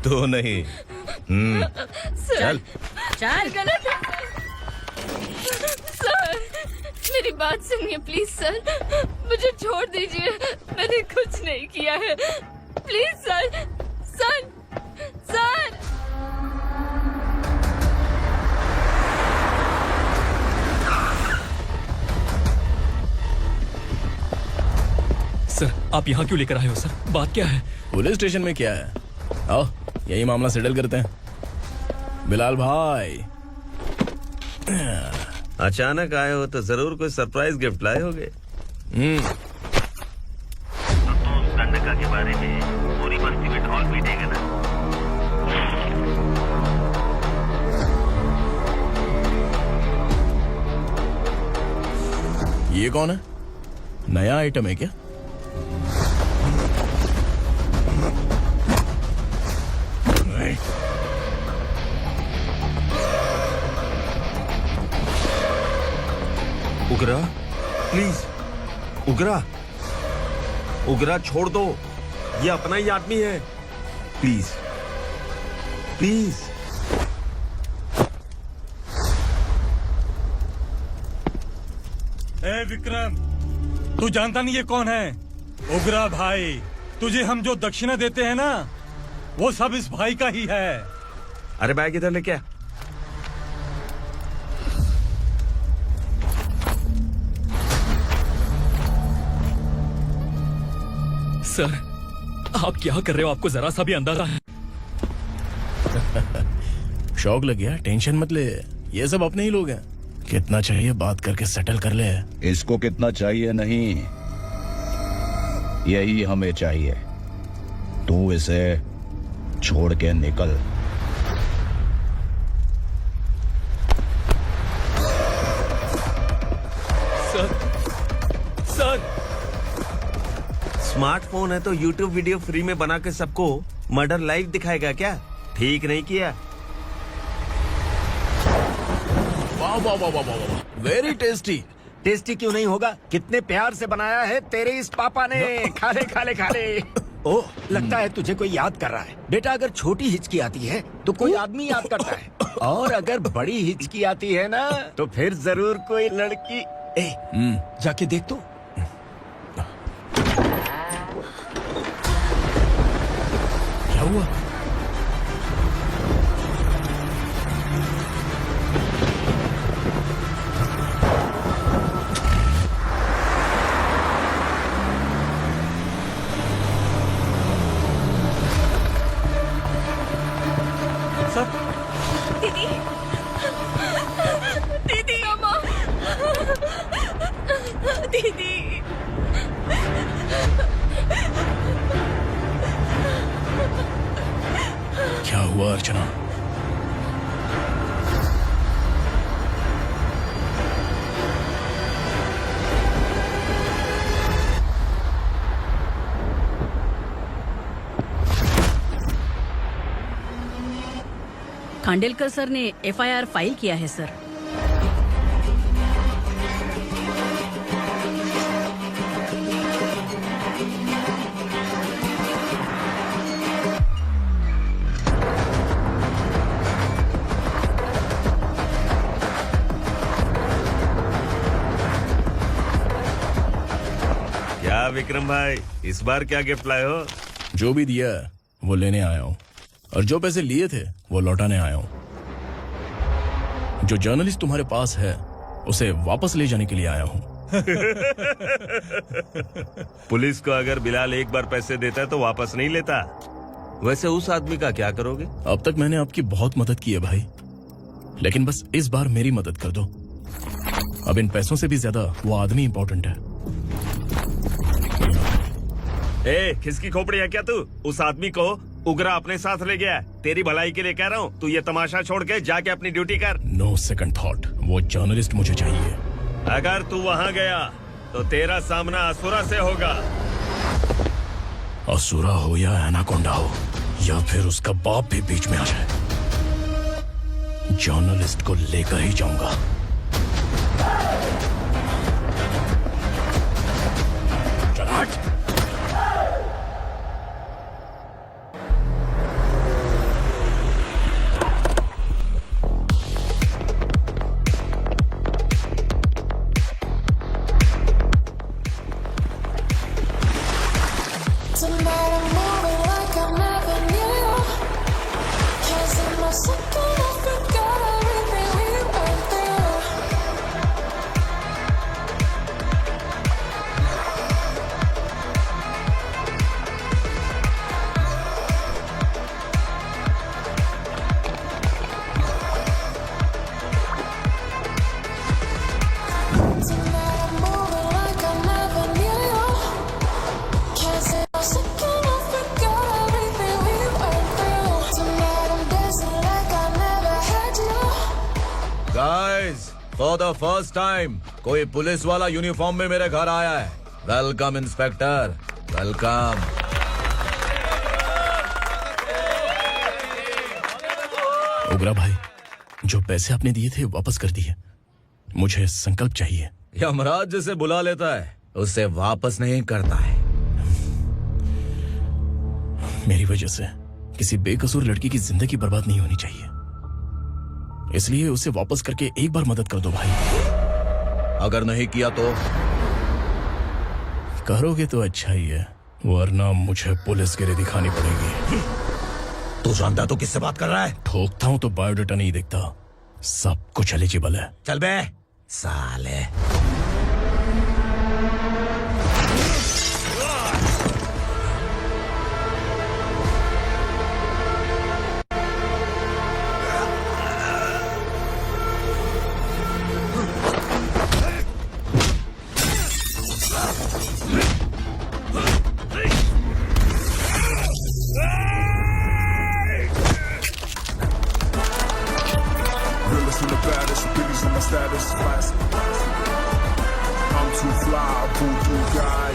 तू नहीं। चल चल। गलत है सर, मेरी बात सुनिए प्लीज सर, मुझे छोड़ दीजिए, मैंने कुछ नहीं किया है। Please sir, sir, sir. Sir आप यहाँ क्यों लेकर आए हो सर? बात क्या है? पुलिस स्टेशन में क्या है? आओ यही मामला सेटल करते हैं। बिलाल भाई, अचानक आए हो तो जरूर कोई सरप्राइज गिफ्ट लाए होगे। तो तू उस गंडका के बारे में पूरी बस्ती में ढोल पीटेगा ना। ये कौन है? नया आइटम है क्या? उगरा प्लीज, उगरा, उगरा छोड़ दो, ये अपना ही आदमी है। Please please. ए विक्रम, तू जानता नहीं ये कौन है? उगरा भाई, तुझे हम जो दक्षिणा देते हैं ना, वो सब इस भाई का ही है। अरे बैग इधर लेके आ। सर, आप क्या कर रहे हो? आपको जरा सा भी अंदाजा है? शौक लग गया? टेंशन मत ले, ये सब अपने ही लोग हैं। कितना चाहिए बात करके सेटल कर ले। इसको कितना चाहिए नहीं, यही हमें चाहिए। तू इसे छोड़ के निकल। सर स्मार्टफोन है तो यूट्यूब वीडियो फ्री में बना के सबको मर्डर लाइव दिखाएगा क्या? ठीक नहीं किया। वाह वाह वाह वाह वाह, वेरी टेस्टी। टेस्टी क्यों नहीं होगा? कितने प्यार से बनाया है तेरे इस पापा ने। खा ले खा ले खा ले। ओह, लगता है तुझे कोई याद कर रहा है। बेटा, अगर छोटी हिचकी आती है तो कोई आदमी याद करता है, और अगर बड़ी हिचकी आती है ना तो फिर जरूर कोई लड़की। जाके देख तो। क्या हुआ? दीदी, दीदी, अम्मा, दीदी। क्या हुआ अर्चना? खांडेलकर सर ने एफआईआर फाइल किया है सर। क्या विक्रम भाई, इस बार क्या गिफ्ट लाए हो? जो भी दिया वो लेने आया हूँ, और जो पैसे लिए थे वो लौटाने आया हूँ। जो जर्नलिस्ट तुम्हारे पास है उसे वापस ले जाने के लिए आया हूँ। पुलिस को अगर बिलाल एक बार पैसे देता है तो वापस नहीं लेता। वैसे उस आदमी का क्या करोगे? अब तक मैंने आपकी बहुत मदद की है भाई, लेकिन बस इस बार मेरी मदद कर दो। अब इन पैसों से भी ज्यादा वो आदमी इंपॉर्टेंट है। ए, किसकी खोपड़ी है क्या तू? उस आदमी को उगरा अपने साथ ले गया। तेरी भलाई के लिए कह रहा हूँ, तू ये तमाशा छोड़ के जाके अपनी ड्यूटी कर। नो सेकंड थॉट, वो जर्नलिस्ट मुझे चाहिए। अगर तू वहाँ गया तो तेरा सामना असुरा से होगा। असुरा हो या एनाकोंडा हो, या फिर उसका बाप भी बीच में आ जाए, जर्नलिस्ट को लेकर ही जाऊंगा। फॉर द फर्स्ट टाइम कोई पुलिस वाला यूनिफॉर्म में मेरे घर आया है। Welcome inspector, welcome. उगरा भाई, जो पैसे आपने दिए थे वापस कर दिए। मुझे संकल्प चाहिए। यमराज जिसे बुला लेता है उसे वापस नहीं करता है। मेरी वजह से किसी बेकसूर लड़की की जिंदगी बर्बाद नहीं होनी चाहिए, इसलिए उसे वापस करके एक बार मदद कर दो भाई। अगर नहीं किया तो? करोगे तो अच्छा ही है, वरना मुझे पुलिसगिरी दिखानी पड़ेगी। तू जानता तो किससे बात कर रहा है? ठोकता हूं तो बायोडाटा नहीं दिखता, सब कुछ एलिजिबल है। चल बे साले। Realest and the baddest, biggies on my status, classic. I'm too fly, voodoo guy.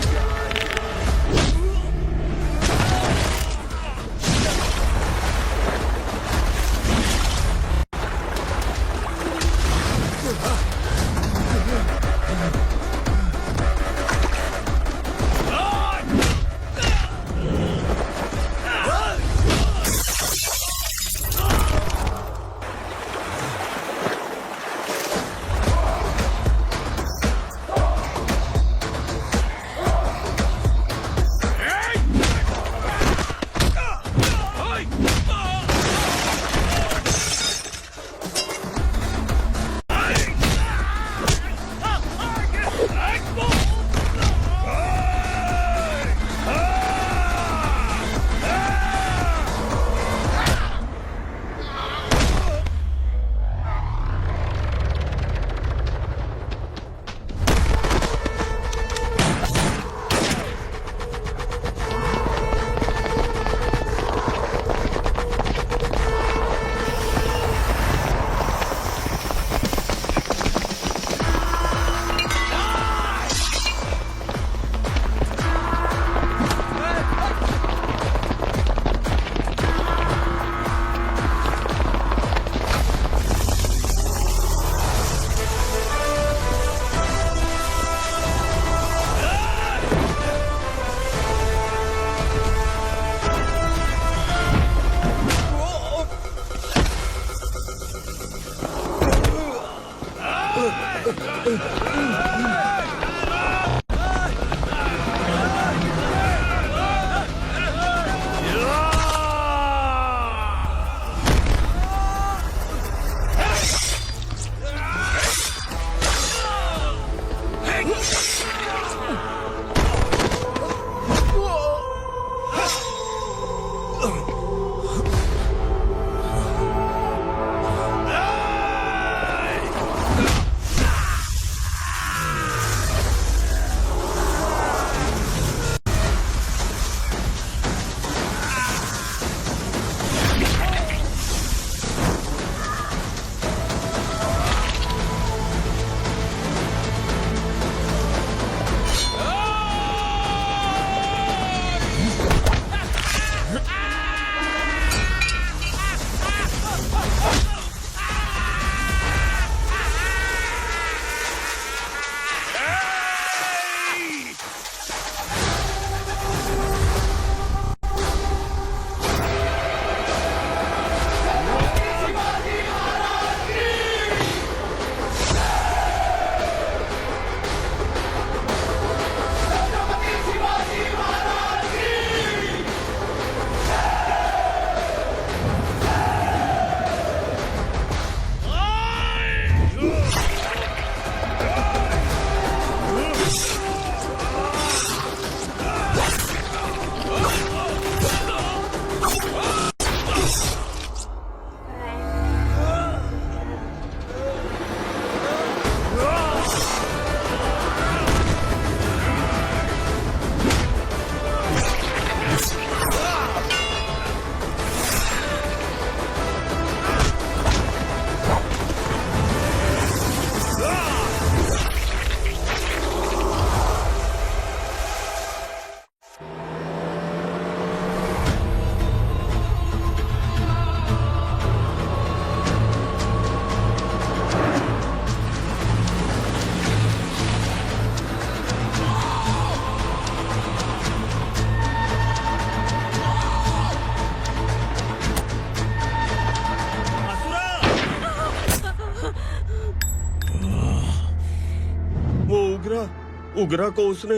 उगरा को उसने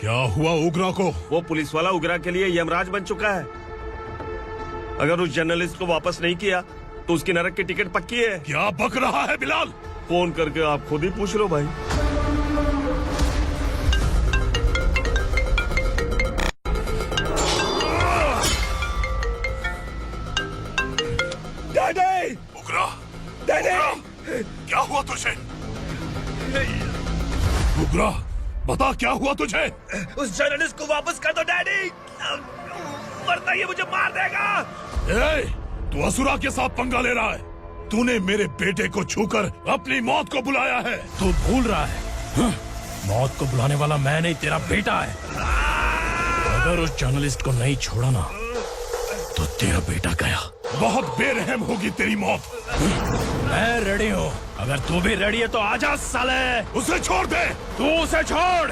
क्या हुआ उग्रा को? वो पुलिस वाला उग्रा के लिए यमराज बन चुका है। अगर उस जर्नलिस्ट को वापस नहीं किया तो उसकी नरक की टिकट पक्की है। क्या बक रहा है बिलाल? फोन करके आप खुद ही पूछ लो भाई। डैडी! उग्रा! डैडी! क्या हुआ तुझे? उग्रा, बता क्या हुआ तुझे? उस जर्नलिस्ट को वापस कर दो डैडी, वरना ये मुझे मार देगा। तू असुरा के साथ पंगा ले रहा है। तूने मेरे बेटे को छूकर अपनी मौत को बुलाया है। तू भूल रहा है, हाँ? मौत को बुलाने वाला मैं नहीं, तेरा बेटा है। अगर उस जर्नलिस्ट को नहीं छोड़ा ना तो तेरा बेटा गया। बहुत बेरहम होगी तेरी मौत। मैं रेडी हूँ, अगर तू भी रेडी है तो आजा साले। उसे छोड़ दे। तू उसे छोड़।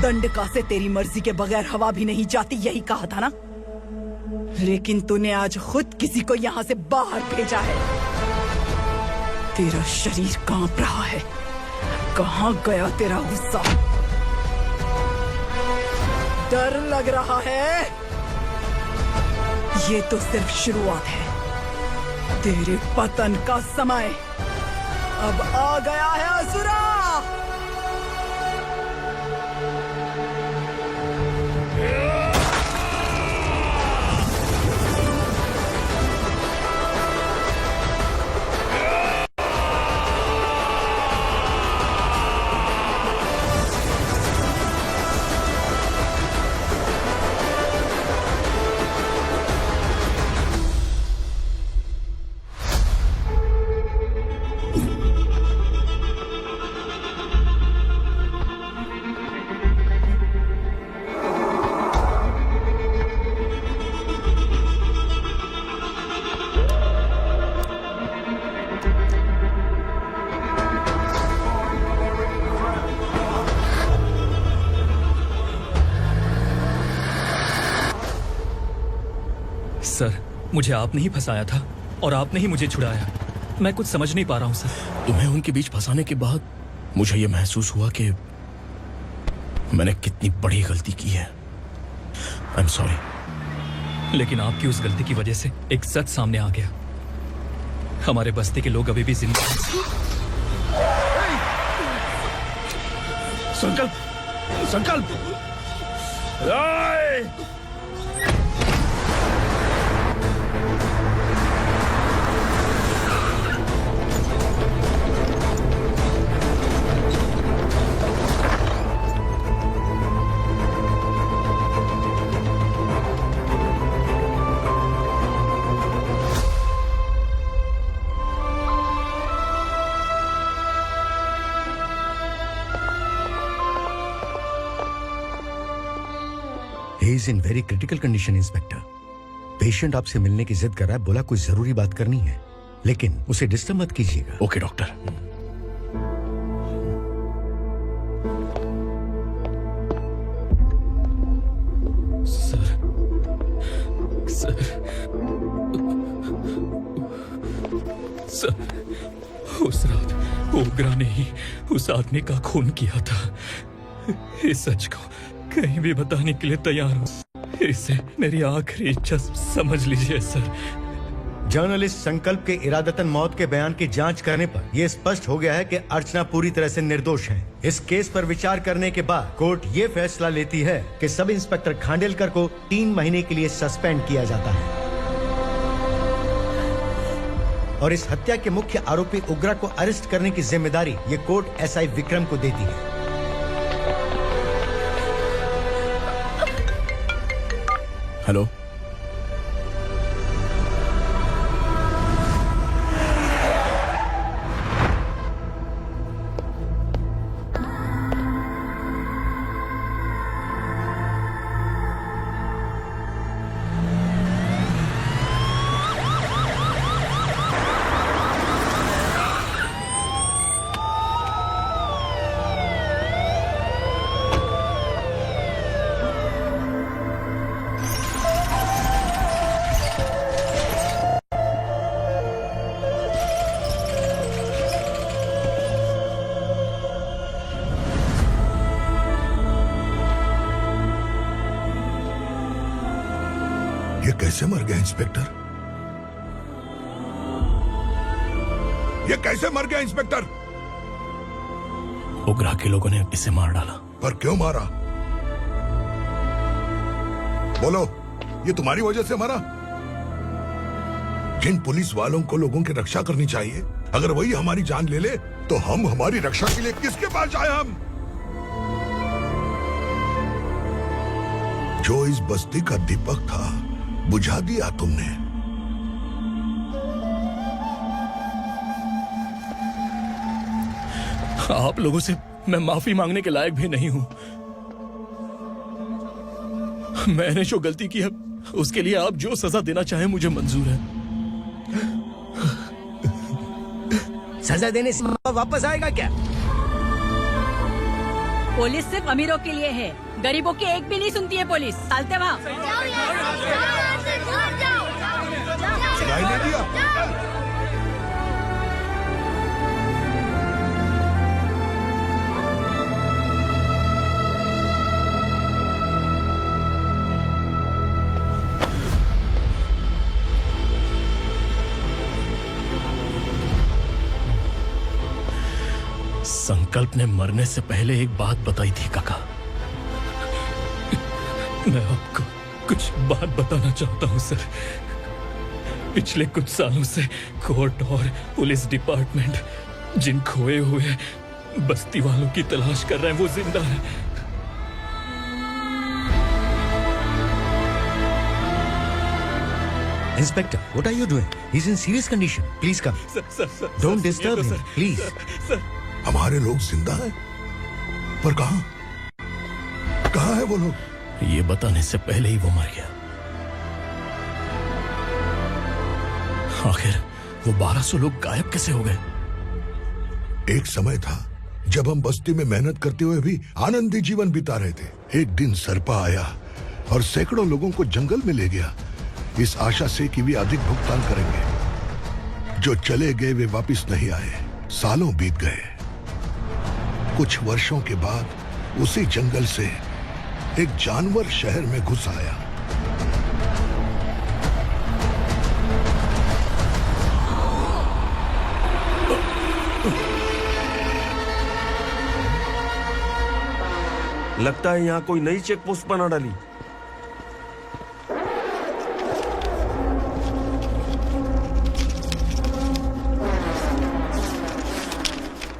दंडका से तेरी मर्जी के बगैर हवा भी नहीं जाती, यही कहा था ना? लेकिन तूने आज खुद किसी को यहाँ से बाहर भेजा है। तेरा शरीर कांप रहा है। कहाँ गया तेरा गुस्सा? डर लग रहा है? ये तो सिर्फ शुरुआत है। तेरे पतन का समय अब आ गया है असुरा। सर, मुझे आपने ही फंसाया था और आपने ही मुझे छुड़ाया। मैं कुछ समझ नहीं पा रहा हूँ सर। तुम्हें उनके बीच फंसाने के बाद मुझे यह महसूस हुआ कि मैंने कितनी बड़ी गलती की है। I am sorry. लेकिन आपकी उस गलती की वजह से एक सच सामने आ गया। हमारे बस्ती के लोग अभी भी जिंदा हैं। संकल्प, संकल्प। He is in very critical condition, inspector. Patient आपसे मिलने की जिद कर रहा है, बोला कोई जरूरी बात करनी है, लेकिन उसे डिस्टर्ब मत कीजिएगा। Okay doctor. सर, उस रात वो उग्रा ने ही उस आदमी का खून किया था। इस सच को कहीं भी बताने के लिए तैयार हूँ। इसे मेरी आखिरी इच्छा समझ लीजिए सर। जर्नलिस्ट संकल्प के इरादतन मौत के बयान की जांच करने पर यह स्पष्ट हो गया है कि अर्चना पूरी तरह से निर्दोष है। इस केस पर विचार करने के बाद कोर्ट ये फैसला लेती है कि सब इंस्पेक्टर खांडेलकर को 3 महीने के लिए सस्पेंड किया जाता है और इस हत्या के मुख्य आरोपी उग्रा को अरेस्ट करने की जिम्मेदारी ये कोर्ट एसआई विक्रम को देती है। हेलो, ये कैसे मर गया इंस्पेक्टर? ये कैसे मर गया इंस्पेक्टर? उग्रा के लोगों ने इसे मार डाला। पर क्यों मारा? बोलो, ये तुम्हारी वजह से मरा? जिन पुलिस वालों को लोगों की रक्षा करनी चाहिए, अगर वही हमारी जान ले ले तो हम हमारी रक्षा के लिए किसके पास जाए? हम जो इस बस्ती का दीपक था बुझा दिया तुमने। आप लोगों से मैं माफी मांगने के लायक भी नहीं हूं। मैंने जो गलती की है उसके लिए आप जो सजा देना चाहें मुझे मंजूर है। सजा देने से वापस आएगा क्या? पुलिस सिर्फ अमीरों के लिए है, गरीबों की एक भी नहीं सुनती है पुलिस। चलते वहाँ। सुनाई नहीं दिया? संकल्प ने मरने से पहले एक बात बताई थी काका। मैं आपको कुछ बात बताना चाहता हूं सर। पिछले कुछ सालों से कोर्ट और पुलिस डिपार्टमेंट जिन खोए हुए बस्ती वालों की तलाश कर रहे हैं वो जिंदा है। Inspector, what are you doing? He's in serious condition. Please come. Don't disturb him, please. हमारे लोग जिंदा हैं? पर कहां? कहां है वो लोग? ये बताने से पहले ही वो मर गया। आखिर वो 1200 लोग गायब कैसे हो गए? एक समय था जब हम बस्ती में मेहनत करते हुए भी आनंदी जीवन बिता रहे थे। एक दिन सरपा आया और सैकड़ों लोगों को जंगल में ले गया, इस आशा से कि वे अधिक भुगतान करेंगे। जो चले गए वे वापस नहीं आए। सालों बीत गए। कुछ वर्षों के बाद उसी जंगल से एक जानवर शहर में घुस आया। लगता है यहाँ कोई नई चेक पोस्ट बना डाली।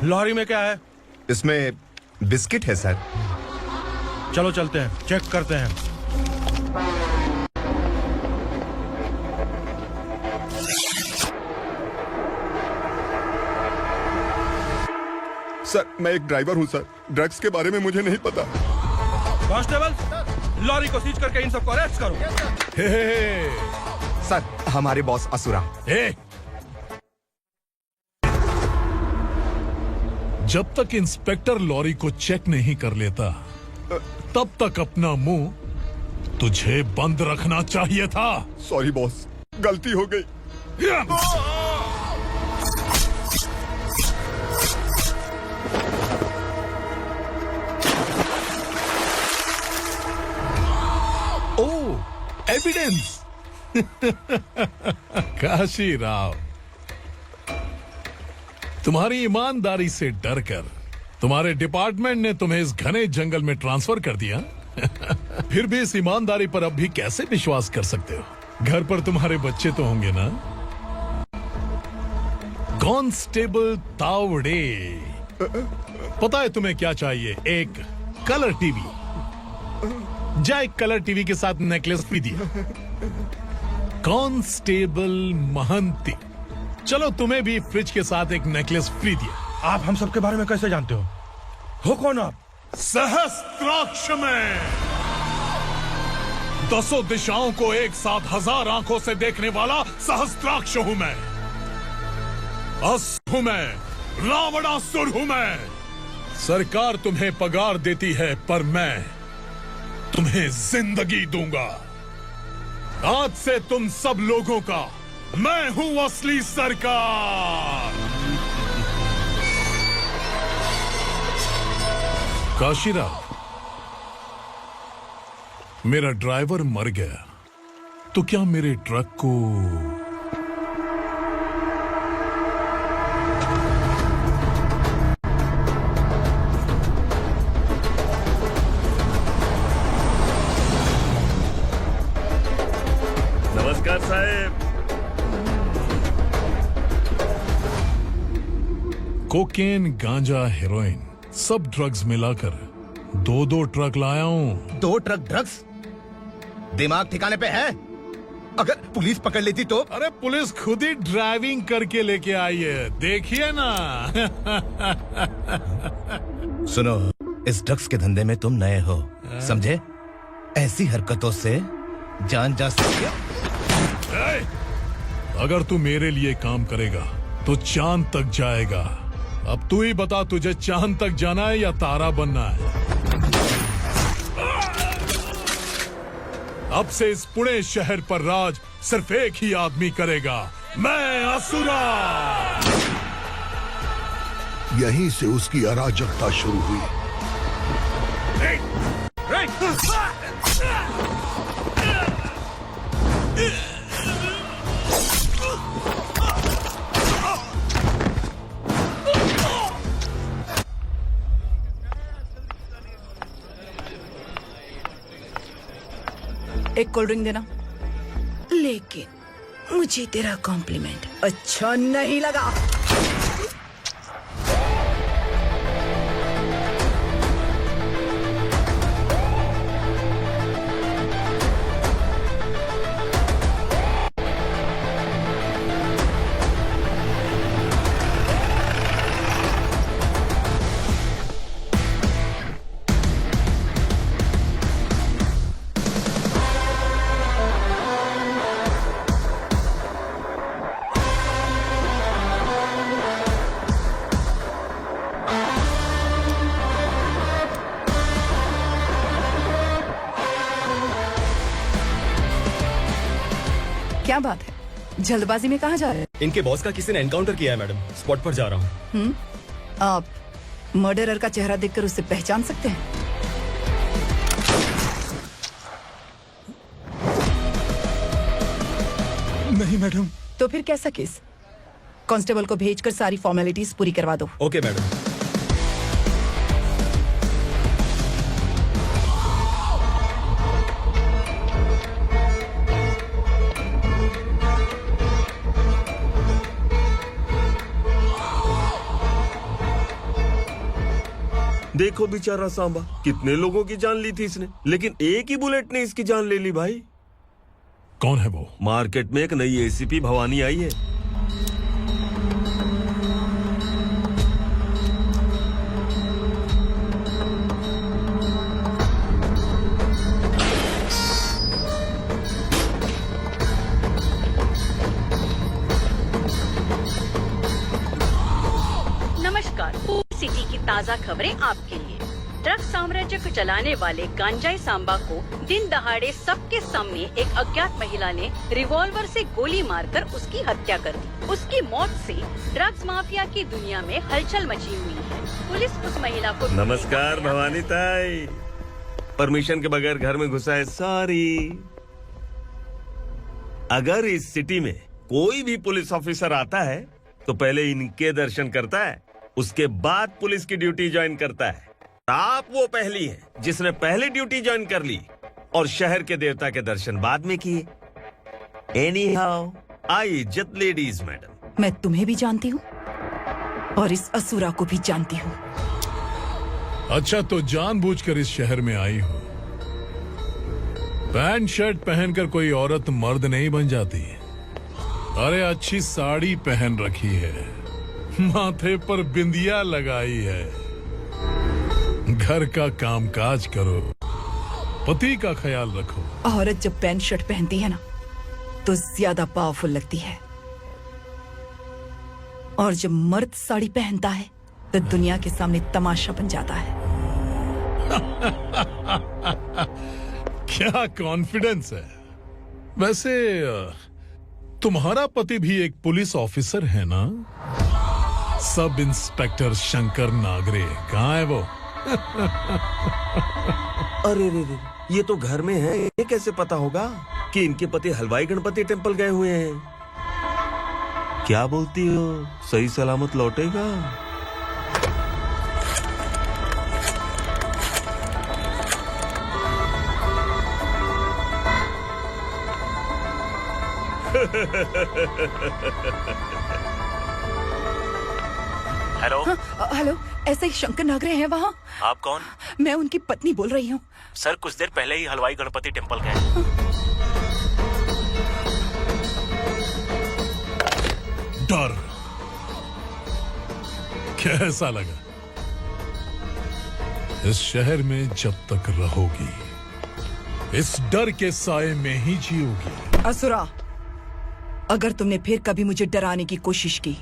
लॉरी में क्या है? इसमें बिस्किट है सर। चलो चलते हैं, चेक करते हैं। सर, मैं एक ड्राइवर हूं सर। ड्रग्स के बारे में मुझे नहीं पता। कांस्टेबल, लॉरी को सीज करके इन सबको अरेस्ट करो। सर, हमारे बॉस असुरा। जब तक इंस्पेक्टर लॉरी को चेक नहीं कर लेता तब तक अपना मुंह तुझे बंद रखना चाहिए था। सॉरी बॉस, गलती हो गई। ओह, एविडेंस। काशी राव, तुम्हारी ईमानदारी से डरकर तुम्हारे डिपार्टमेंट ने तुम्हें इस घने जंगल में ट्रांसफर कर दिया। फिर भी इस ईमानदारी पर अब भी कैसे विश्वास कर सकते हो? घर पर तुम्हारे बच्चे तो होंगे ना? कांस्टेबल तावड़े, पता है तुम्हें क्या चाहिए? एक कलर टीवी। जा एक कलर टीवी के साथ नेकलेस भी दिया। कांस्टेबल महंती, चलो तुम्हें भी फ्रिज के साथ एक नेकलेस फ्री दिया। आप हम सबके बारे में कैसे जानते हो कौन आप? सहस्त्राक्ष में 10 दिशाओं को एक साथ 1000 आंखों से देखने वाला सहस्त्राक्ष हूं मैं। असुर हूं मैं, रावणासुर हूं मैं। सरकार तुम्हें पगार देती है पर मैं तुम्हें जिंदगी दूंगा। आज से तुम सब लोगों का मैं हूं असली सरकार। काशीराव, मेरा ड्राइवर मर गया तो क्या मेरे ट्रक को नमस्कार साहब। कोकेन, गांजा, हेरोइन, सब ड्रग्स मिलाकर 2 ट्रक लाया हूँ। 2 ट्रक ड्रग्स? दिमाग ठिकाने पे है? अगर पुलिस पकड़ लेती तो? अरे पुलिस खुद ही ड्राइविंग करके लेके आई है, देखिए ना। सुनो, इस ड्रग्स के धंधे में तुम नए हो, समझे? ऐसी हरकतों से जान जा सकती है। अगर तू मेरे लिए काम करेगा तो चांद तक जाएगा। अब तू ही बता, तुझे चांद तक जाना है या तारा बनना है? अब से इस पुणे शहर पर राज सिर्फ एक ही आदमी करेगा, मैं असुरा। यहीं से उसकी अराजकता शुरू हुई। एक कोल्ड ड्रिंक देना। लेकिन मुझे तेरा कॉम्प्लीमेंट अच्छा नहीं लगा। क्या बात है, जल्दबाजी में कहाँ जा रहे हैं? इनके बॉस का किसी ने एनकाउंटर किया है मैडम, स्पॉट पर जा रहा हूँ। आप मर्डरर का चेहरा देखकर उससे पहचान सकते हैं? नहीं मैडम। तो फिर कैसा केस? कांस्टेबल को भेजकर सारी फॉर्मेलिटीज पूरी करवा दो। Okay madam. देखो बेचारा सांबा, कितने लोगों की जान ली थी इसने, लेकिन एक ही बुलेट ने इसकी जान ले ली भाई। कौन है वो? मार्केट में एक नई एसीपी भवानी आई है। नमस्कार, सिटी की ताज़ा खबरें आपके लिए। ड्रग्स साम्राज्य को चलाने वाले गांजाई सांबा को दिन दहाड़े सबके सामने एक अज्ञात महिला ने रिवॉल्वर से गोली मारकर उसकी हत्या कर दी। उसकी मौत से ड्रग्स माफिया की दुनिया में हलचल मची हुई है। पुलिस उस महिला को नमस्कार भवानी ताई। परमिशन के बगैर घर में घुसा है, सॉरी। अगर इस सिटी में कोई भी पुलिस ऑफिसर आता है तो पहले इनके दर्शन करता है, उसके बाद पुलिस की ड्यूटी ज्वाइन करता है। आप वो पहली हैं जिसने पहले ड्यूटी ज्वाइन कर ली और शहर के देवता के दर्शन बाद में किए। एनीहाउ, आई इज्जत लेडीज मैडम। मैं तुम्हें भी जानती हूँ और इस असुरा को भी जानती हूँ। अच्छा, तो जानबूझकर इस शहर में आई हो। पैंट शर्ट पहनकर कोई औरत मर्द नहीं बन जाती। अरे अच्छी साड़ी पहन रखी है, माथे पर बिंदिया लगाई है, घर का कामकाज करो, पति का ख्याल रखो। औरत जब पैंट शर्ट पहनती है ना तो ज्यादा पावरफुल लगती है, और जब मर्द साड़ी पहनता है तो दुनिया के सामने तमाशा बन जाता है। क्या कॉन्फिडेंस है। वैसे तुम्हारा पति भी एक पुलिस ऑफिसर है ना? सब इंस्पेक्टर शंकर नागरे, कहाँ है वो? अरे रे रे, ये तो घर में है, ये कैसे पता होगा कि इनके पति हलवाई गणपति टेम्पल गए हुए हैं? क्या बोलती हो, सही सलामत लौटेगा? हेलो। हेलो, ऐसे ही शंकर नागरे हैं वहाँ? आप कौन? मैं उनकी पत्नी बोल रही हूँ। सर कुछ देर पहले ही हलवाई गणपति टेम्पल गए। डर कैसा लगा? इस शहर में जब तक रहोगी इस डर के साए में ही जियोगी। असुरा, अगर तुमने फिर कभी मुझे डराने की कोशिश की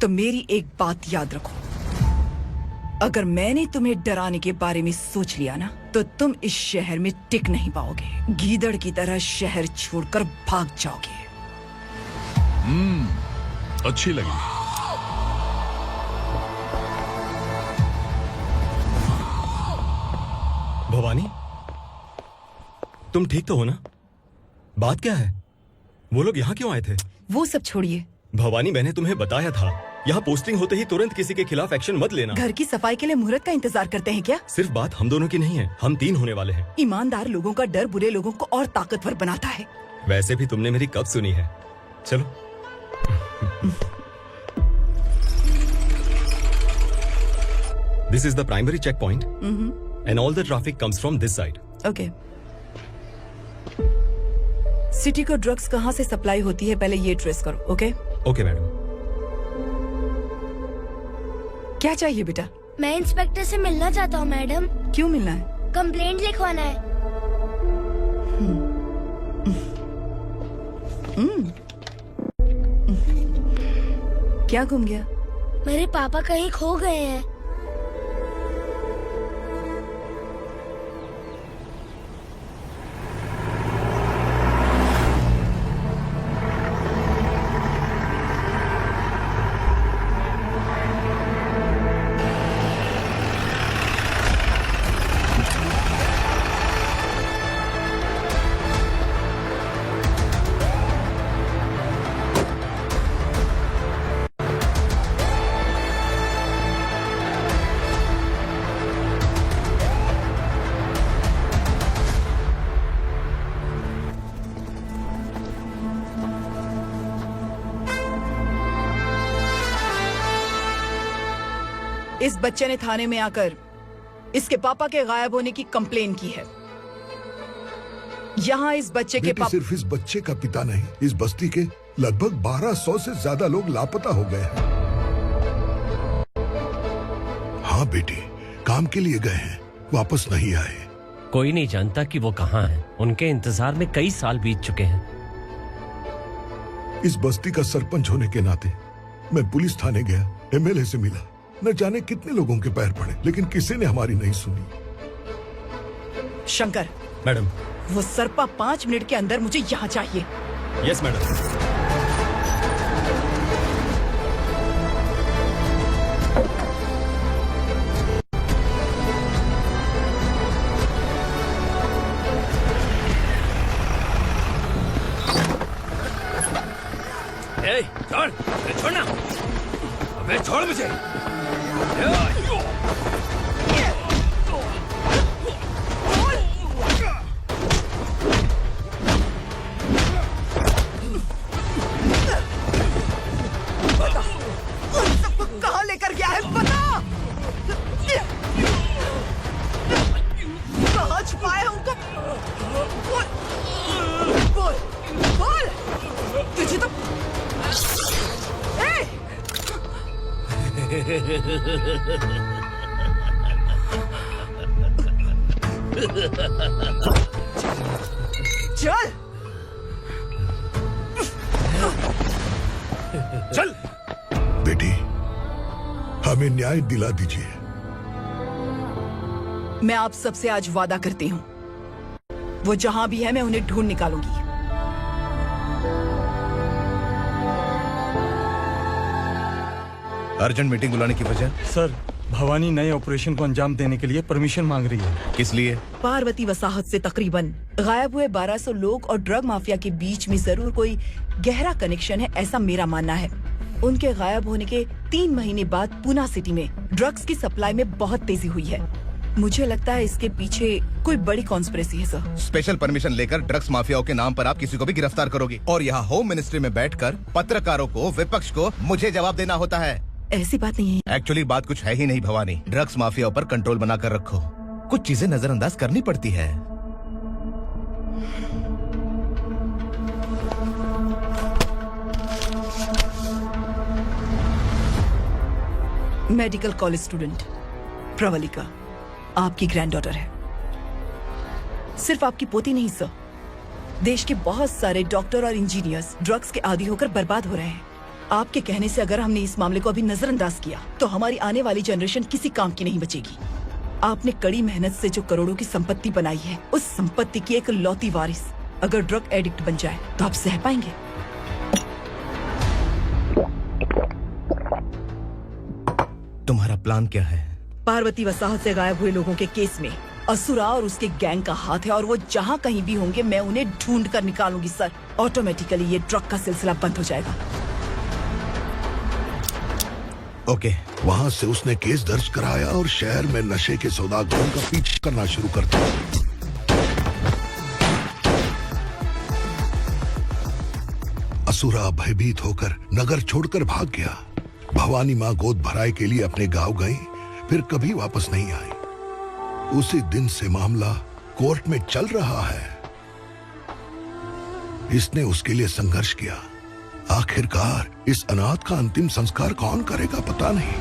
तो मेरी एक बात याद रखो, अगर मैंने तुम्हें डराने के बारे में सोच लिया ना तो तुम इस शहर में टिक नहीं पाओगे। गीदड़ की तरह शहर छोड़कर भाग जाओगे। अच्छी लगी। भवानी, तुम ठीक तो हो ना? बात क्या है? वो लोग यहाँ क्यों आए थे? वो सब छोड़िए भवानी, मैंने तुम्हें बताया था यहाँ पोस्टिंग होते ही तुरंत किसी के खिलाफ एक्शन मत लेना। घर की सफाई के लिए मुहूर्त का इंतजार करते हैं क्या? सिर्फ बात हम दोनों की नहीं है, हम 3 होने वाले हैं। ईमानदार लोगों का डर बुरे लोगों को और ताकतवर बनाता है। वैसे भी तुमने मेरी कब सुनी है। चलो। This is the primary checkpoint, and all the traffic comes from this side. Okay. City को ड्रग्स कहाँ से सप्लाई होती है पहले ये ट्रेस करो, ओके? Okay madam. क्या चाहिए बेटा? मैं इंस्पेक्टर से मिलना चाहता हूँ मैडम। क्यों मिलना है? कंप्लेंट लिखवाना है। क्या गुम गया? मेरे पापा कहीं खो गए हैं। इस बच्चे ने थाने में आकर इसके पापा के गायब होने की कंप्लेन की है। यहाँ इस बच्चे के पापा सिर्फ इस बच्चे का पिता नहीं, इस बस्ती के लगभग 1200 से ज्यादा लोग लापता हो गए हैं। हाँ बेटी, काम के लिए गए हैं, वापस नहीं आए। कोई नहीं जानता कि वो कहाँ हैं। उनके इंतजार में कई साल बीत चुके हैं। इस बस्ती का सरपंच होने के नाते मैं पुलिस थाने गया, एमएलए से मिला, न जाने कितने लोगों के पैर पड़े, लेकिन किसी ने हमारी नहीं सुनी। शंकर, मैडम, वो सरपा 5 मिनट के अंदर मुझे यहाँ चाहिए। Yes madam. छोड़, अरे छोड़ना, अबे छोड़ मुझे। कहाँ लेकर गया है बता। कहाँ छुपाए उनको? बोल, बोल, बोल। तुझे तो चल चल बेटी, हमें न्याय दिला दीजिए। मैं आप सबसे आज वादा करती हूँ, वो जहां भी है मैं उन्हें ढूंढ निकालूंगी। अर्जेंट मीटिंग बुलाने की वजह? सर, भवानी नए ऑपरेशन को अंजाम देने के लिए परमिशन मांग रही है। किस लिए? पार्वती वसाहत से तकरीबन गायब हुए 1200 लोग और ड्रग माफिया के बीच में जरूर कोई गहरा कनेक्शन है, ऐसा मेरा मानना है। उनके गायब होने के 3 महीने बाद पूना सिटी में ड्रग्स की सप्लाई में बहुत तेजी हुई है। मुझे लगता है इसके पीछे कोई बड़ी कॉन्स्पिरेसी है सर। स्पेशल परमिशन लेकर ड्रग्स माफियाओं के नाम पर आप किसी को भी गिरफ्तार करोगे और यहाँ होम मिनिस्ट्री में बैठकर पत्रकारों को, विपक्ष को मुझे जवाब देना होता है। ऐसी बात नहीं है। एक्चुअली बात कुछ है ही नहीं भवानी। ड्रग्स माफियाओं पर कंट्रोल बनाकर रखो। कुछ चीजें नजरअंदाज करनी पड़ती है। मेडिकल कॉलेज स्टूडेंट प्रवलिका आपकी ग्रैंडडॉटर है। सिर्फ आपकी पोती नहीं सर, देश के बहुत सारे डॉक्टर और इंजीनियर्स ड्रग्स के आदी होकर बर्बाद हो रहे हैं। आपके कहने से अगर हमने इस मामले को अभी नजरअंदाज किया तो हमारी आने वाली जनरेशन किसी काम की नहीं बचेगी। आपने कड़ी मेहनत से जो करोड़ों की संपत्ति बनाई है, उस संपत्ति की एक लौती वारिस अगर ड्रग एडिक्ट बन जाए तो आप सह पाएंगे? तुम्हारा प्लान क्या है? पार्वती वसाहत से गायब हुए लोगों के केस में असुरा और उसके गैंग का हाथ है और वो जहाँ कहीं भी होंगे मैं उन्हें ढूंढ कर निकालूंगी सर। ऑटोमेटिकली ये ड्रग का सिलसिला बंद हो जाएगा। ओके। वहाँ से उसने केस दर्ज कराया और शहर में नशे के सौदागरों का पीछा करना शुरू कर दिया। असुरा भयभीत होकर नगर छोड़कर भाग गया। भवानी माँ गोद भराई के लिए अपने गांव गई, फिर कभी वापस नहीं आई। उसी दिन से मामला कोर्ट में चल रहा है। इसने उसके लिए संघर्ष किया। आखिरकार इस अनाथ का अंतिम संस्कार कौन करेगा पता नहीं।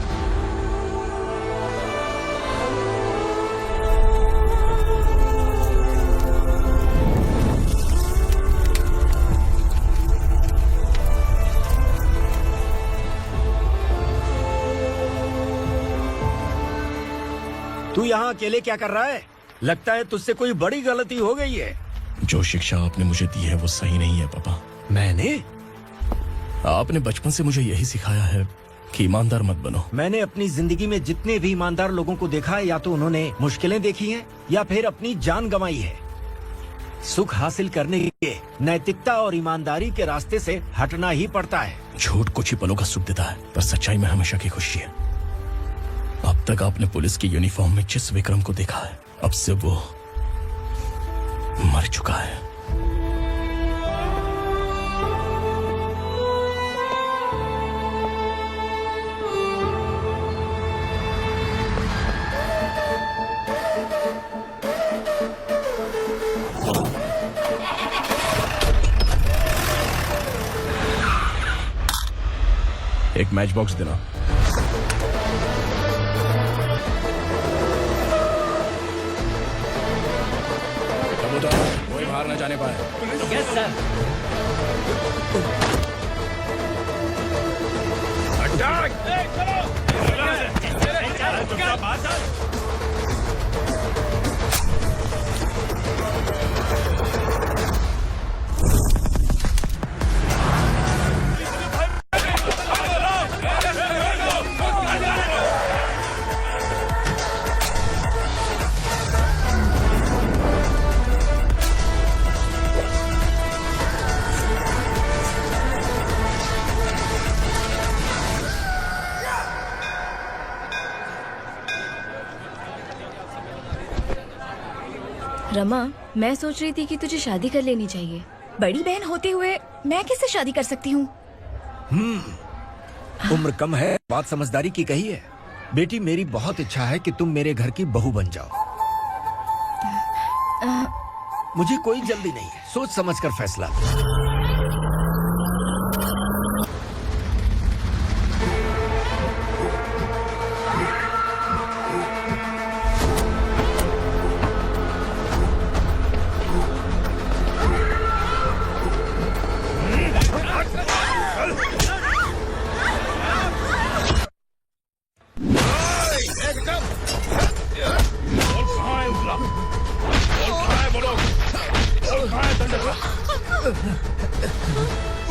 तू यहाँ अकेले क्या कर रहा है? लगता है तुझसे कोई बड़ी गलती हो गई है। जो शिक्षा आपने मुझे दी है वो सही नहीं है पापा। मैंने? आपने बचपन से मुझे यही सिखाया है कि ईमानदार मत बनो। मैंने अपनी जिंदगी में जितने भी ईमानदार लोगों को देखा है, या तो उन्होंने मुश्किलें देखी हैं या फिर अपनी जान गंवाई है। सुख हासिल करने के लिए नैतिकता और ईमानदारी के रास्ते से हटना ही पड़ता है। झूठ कुछ ही पलों का सुख देता है, पर सच्चाई में हमेशा की खुशी है। अब तक आपने पुलिस की यूनिफॉर्म में जिस विक्रम को देखा है, अब से वो मर चुका है। एक मैच बॉक्स देना। कोई बाहर न जाने पाए। Yes sir. रमा, मैं सोच रही थी कि तुझे शादी कर लेनी चाहिए। बड़ी बहन होते हुए मैं कैसे शादी कर सकती हूँ? उम्र कम है, बात समझदारी की कही है। बेटी, मेरी बहुत इच्छा है कि तुम मेरे घर की बहू बन जाओ। मुझे कोई जल्दी नहीं है, सोच समझ कर फैसला लो।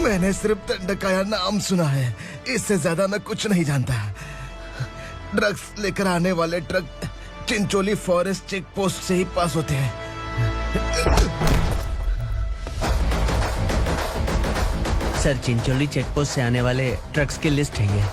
मैंने सिर्फ दंडकाया नाम सुना है, इससे ज्यादा मैं कुछ नहीं जानता। ड्रग्स लेकर आने वाले truck Chincholi forest check post से ही पास होते हैं। सर, चिंचोली चेक पोस्ट से आने वाले ट्रक्स की लिस्ट है ये।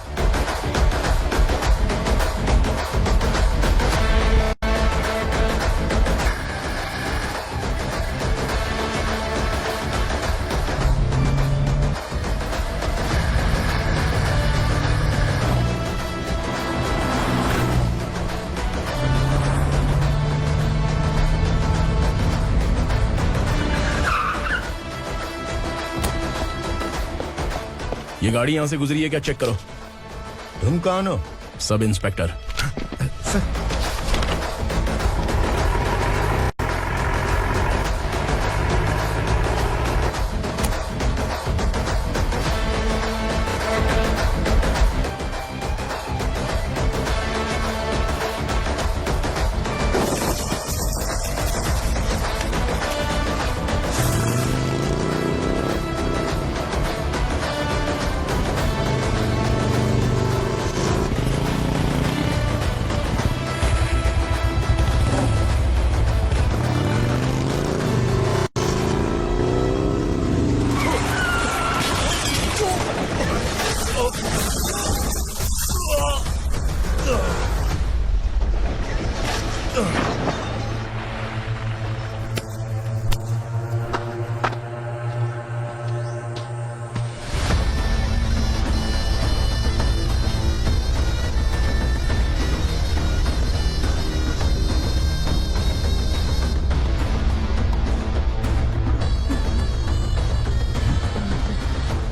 ये गाड़ी यहाँ से गुजरी है क्या, चेक करो। तुम कौन हो? Sub inspector.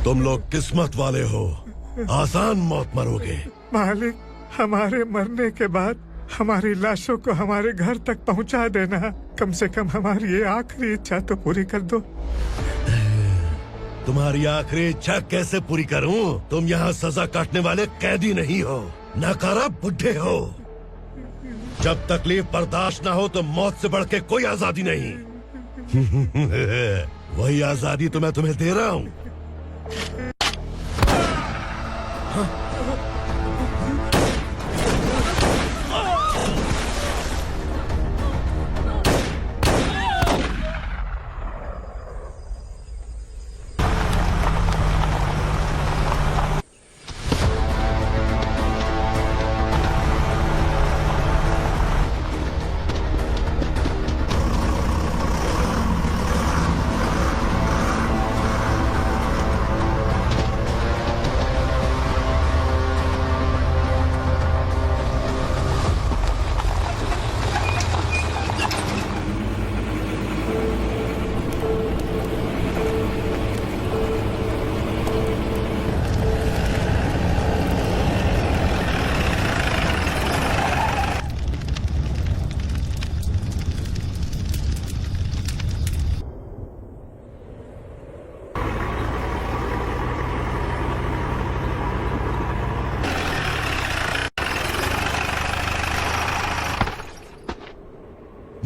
तुम लोग किस्मत वाले हो, आसान मौत मरोगे। मालिक, हमारे मरने के बाद हमारी लाशों को हमारे घर तक पहुंचा देना। कम से कम हमारी ये आखिरी इच्छा तो पूरी कर दो। तुम्हारी आखिरी इच्छा कैसे पूरी करूं? तुम यहाँ सजा काटने वाले कैदी नहीं हो, नकारा बुढ़े हो। जब तकलीफ बर्दाश्त ना हो तो मौत से बढ़ के कोई आजादी नहीं। वही आजादी तो मैं तुम्हें दे रहा हूँ।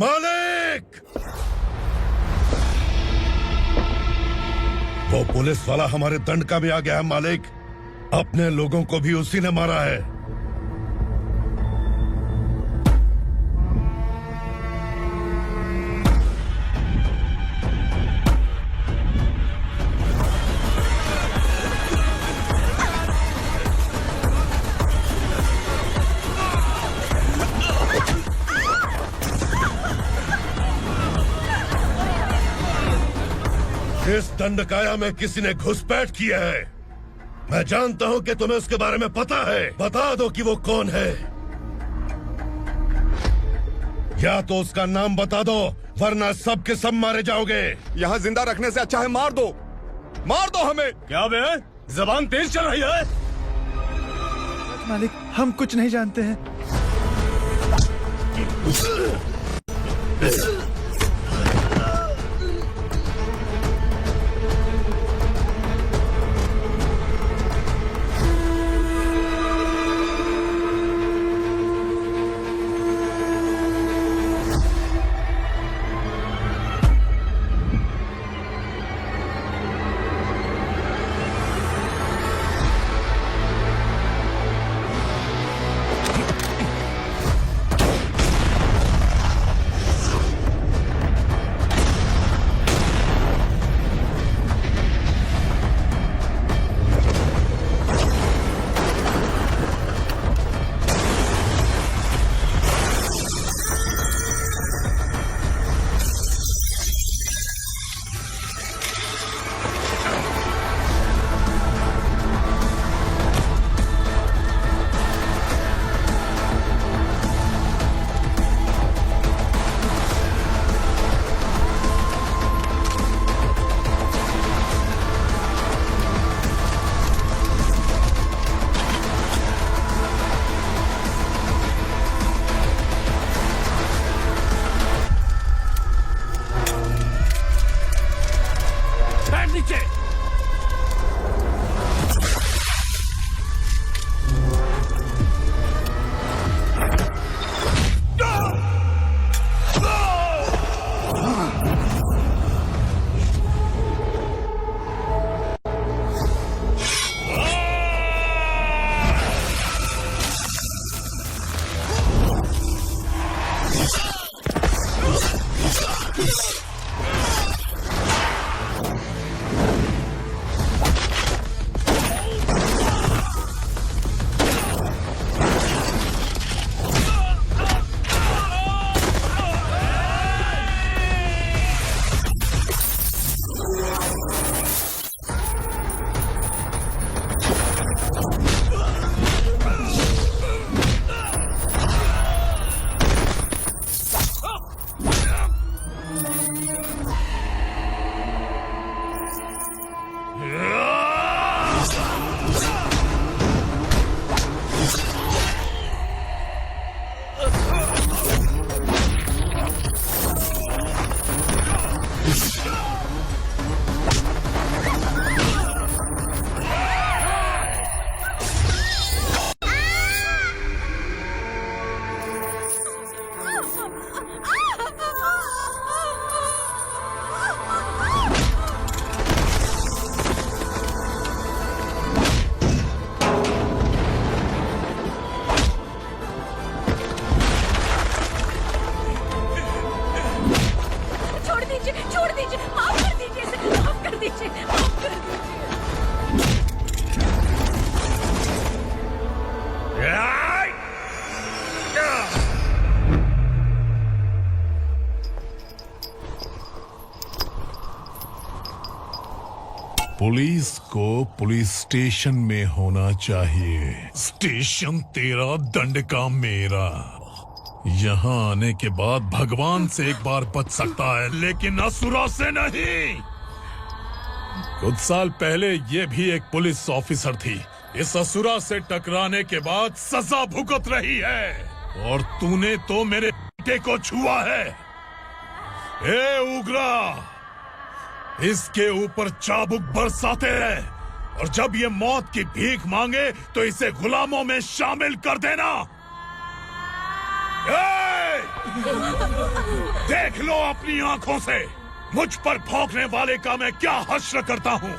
मालिक! वो पुलिस वाला हमारे दंडका में आ गया है मालिक। अपने लोगों को भी उसी ने मारा है। इस दंडकाया में किसी ने घुसपैठ किया है। मैं जानता हूं कि तुम्हें उसके बारे में पता है। बता दो कि वो कौन है, या तो उसका नाम बता दो, वरना सब के सब मारे जाओगे। यहाँ जिंदा रखने से अच्छा है मार दो हमें। क्या बे, जबान तेज चल रही है? मालिक, हम कुछ नहीं जानते हैं। पुलिस को पुलिस स्टेशन में होना चाहिए। स्टेशन तेरा, दंड का मेरा। यहाँ आने के बाद भगवान से एक बार बच सकता है, लेकिन असुरा से नहीं। कुछ साल पहले ये भी एक पुलिस ऑफिसर थी। इस असुरा से टकराने के बाद सजा भुगत रही है, और तूने तो मेरे बेटे को छुआ है। ए उग्रा, इसके ऊपर चाबुक बरसाते हैं, और जब ये मौत की भीख मांगे तो इसे गुलामों में शामिल कर देना। देख लो अपनी आंखों से मुझ पर भौंकने वाले का मैं क्या हश्र करता हूँ।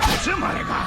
मुझे मारेगा।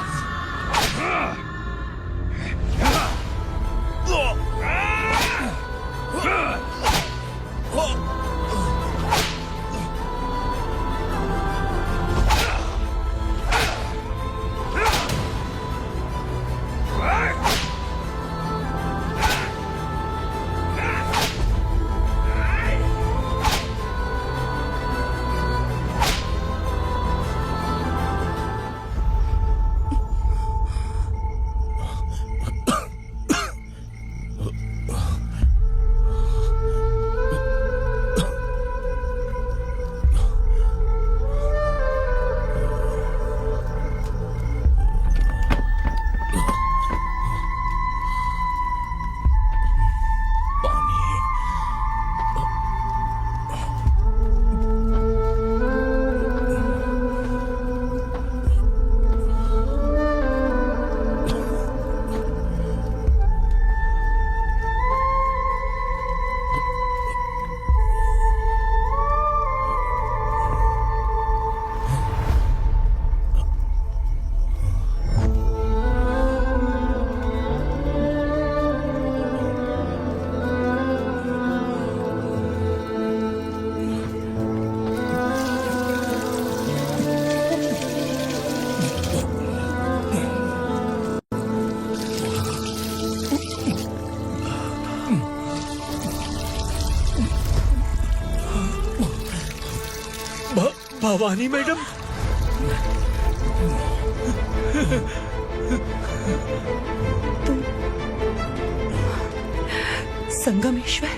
भवानी मैडम, संगमेश्वर,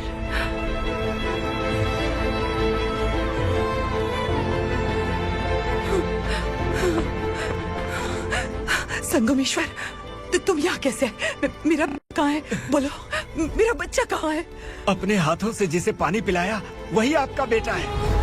संगमेश्वर, तुम यहाँ कैसे? मेरा कहाँ है? बोलो, मेरा बच्चा कहाँ है? अपने हाथों से जिसे पानी पिलाया वही आपका बेटा है।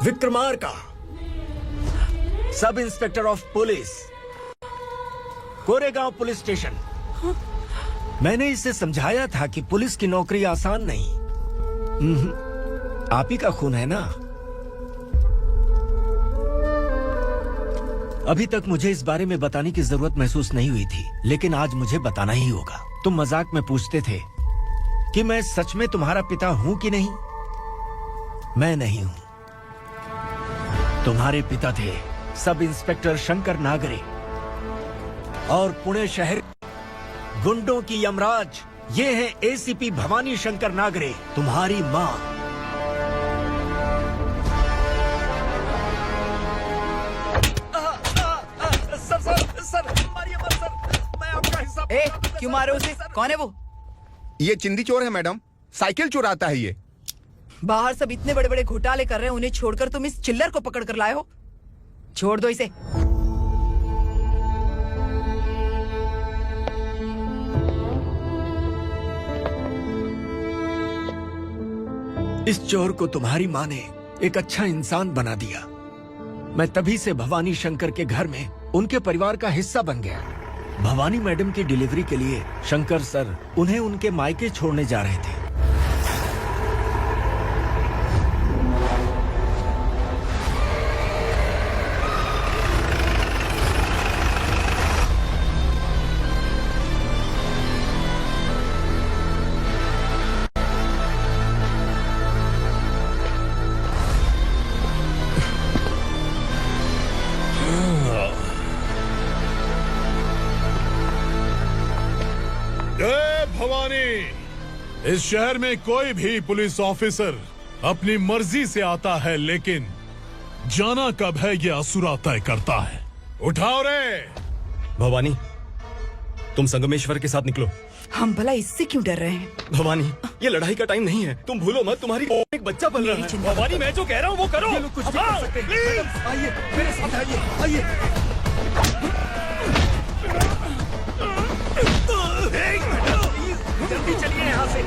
Vikramarka, sub inspector of police, Koregaon police station. मैंने इसे समझाया था कि पुलिस की नौकरी आसान नहीं। आप ही का खून है ना। अभी तक मुझे इस बारे में बताने की जरूरत महसूस नहीं हुई थी, लेकिन आज मुझे बताना ही होगा। तुम मजाक में पूछते थे कि मैं सच में तुम्हारा पिता हूं कि नहीं। मैं नहीं हूं। तुम्हारे पिता थे सब इंस्पेक्टर शंकर नागरे, और पुणे शहर गुंडों की यमराज ये है एसीपी भवानी शंकर नागरे, तुम्हारी माँ। सर, मारिए मत सर, मैं आपका हिस्सा। क्यों मारे उसे? कौन है वो? ये चिंदी चोर है मैडम, साइकिल चुराता है ये। बाहर सब इतने बड़े बड़े घोटाले कर रहे हैं, उन्हें छोड़कर तुम इस चिल्लर को पकड़ कर लाए हो। छोड़ दो इसे। इस चोर को तुम्हारी माँ ने एक अच्छा इंसान बना दिया। मैं तभी से भवानी शंकर के घर में उनके परिवार का हिस्सा बन गया। भवानी मैडम की डिलीवरी के लिए शंकर सर उन्हें उनके मायके छोड़ने जा रहे थे। इस शहर में कोई भी पुलिस ऑफिसर अपनी मर्जी से आता है, लेकिन जाना कब है ये असुरा तय करता है। उठाओ रे भवानी, तुम संगमेश्वर के साथ निकलो। हम भला इससे क्यों डर रहे हैं? भवानी, ये लड़ाई का टाइम नहीं है। तुम भूलो मत, तुम्हारी एक बच्चा पल रहा है। भवानी, मैं जो कह रहा हूँ वो करो। ये लोग कुछ भी कर सकते हैं। आइए मेरे साथ, आइए। जल्दी चलिए यहाँ से।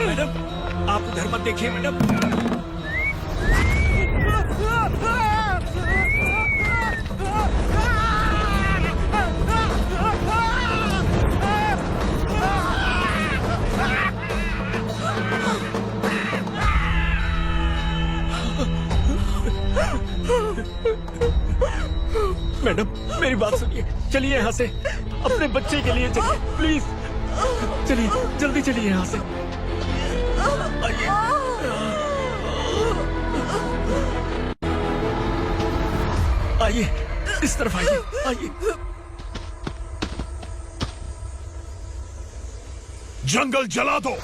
मैडम, आप उधर मत देखिए मैडम। मैडम, मेरी बात सुनिए, चलिए यहाँ से। अपने बच्चे के लिए चलिए, प्लीज चलिए, जल्दी चलिए यहाँ से। आइए। आइए, इस तरफ आइए, आइए। जंगल जला दो।